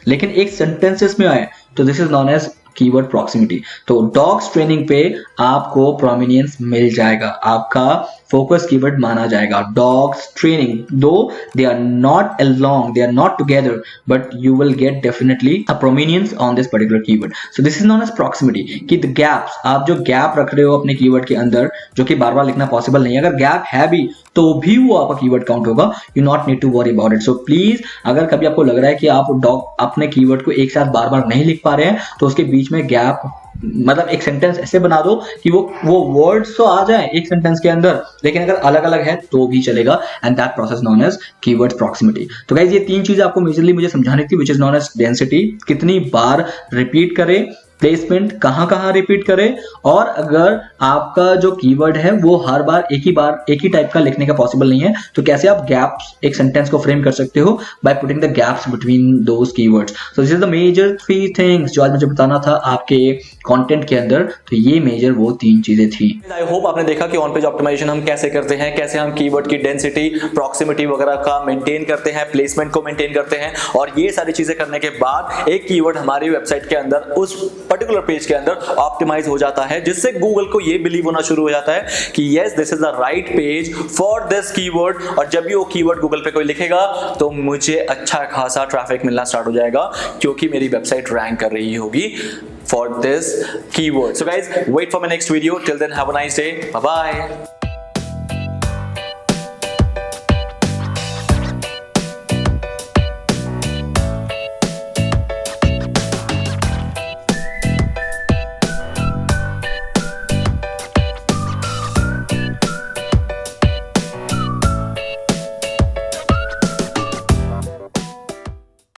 लेकिन एक सेंटेंसेस में आए, तो this is known as keyword proximity. तो डॉग्स ट्रेनिंग पे आपको प्रोमिनेंस मिल जाएगा, आपका फोकस कीवर्ड माना जाएगा। Dogs training, though they are not along, they are not together, but you will get definitely a prominence on this particular keyword. So this is known as proximity, कि the gaps, आप जो gap रख रहे हो अपने keyword के अंदर जो कि बार बार लिखना पॉसिबल नहीं है, अगर गैप है भी तो भी वो आपका कीवर्ड काउंट होगा, you not need to worry about it. So please अगर कभी आपको लग रहा है कि आप अपने कीवर्ड को एक साथ बार बार नहीं लिख पा रहे हैं तो उसके बीच में गैप, मतलब एक सेंटेंस ऐसे बना दो कि वो वर्ड्स तो आ जाए एक सेंटेंस के अंदर, लेकिन अगर अलग अलग है तो भी चलेगा, and that process known as keyword proximity. तो गाइस ये 3 चीजें आपको मेजरली मुझे समझानी थी, which is known as density, कितनी बार रिपीट करें, प्लेसमेंट कहां रिपीट करें, और अगर आपका जो कीवर्ड है वो हर बार एक ही टाइप का लिखने का पॉसिबल नहीं है तो कैसे आप गैप्स एक सेंटेंस को फ्रेम कर सकते हो by putting the gaps between those keywords. So this is the major 3 things जो आज मुझे बताना था आपके कंटेंट के अंदर, तो ये मेजर वो 3 चीजें थी। आई होप आपने देखा कि ऑन पेज ऑप्टिमाइजेशन हम कैसे करते हैं, कैसे हम कीवर्ड की डेंसिटी, प्रॉक्सिमिटी वगैरह का मेंटेन करते हैं, प्लेसमेंट को मेंटेन करते हैं, और ये सारी चीजें करने के बाद एक कीवर्ड हमारी वेबसाइट के अंदर उस पर्टिकुलर पेज के अंदर ऑप्टिमाइज हो जाता है, जिससे गूगल को ये बिलीव होना शुरू हो जाता है कि yes this is the right page for this keyword, और जब भी वो कीवर्ड गूगल पे कोई लिखेगा तो मुझे अच्छा खासा ट्रैफिक मिलना स्टार्ट हो जाएगा, क्योंकि मेरी वेबसाइट रैंक कर रही होगी for this keyword. So guys, wait for my next video. Till then, have a nice day. Bye bye.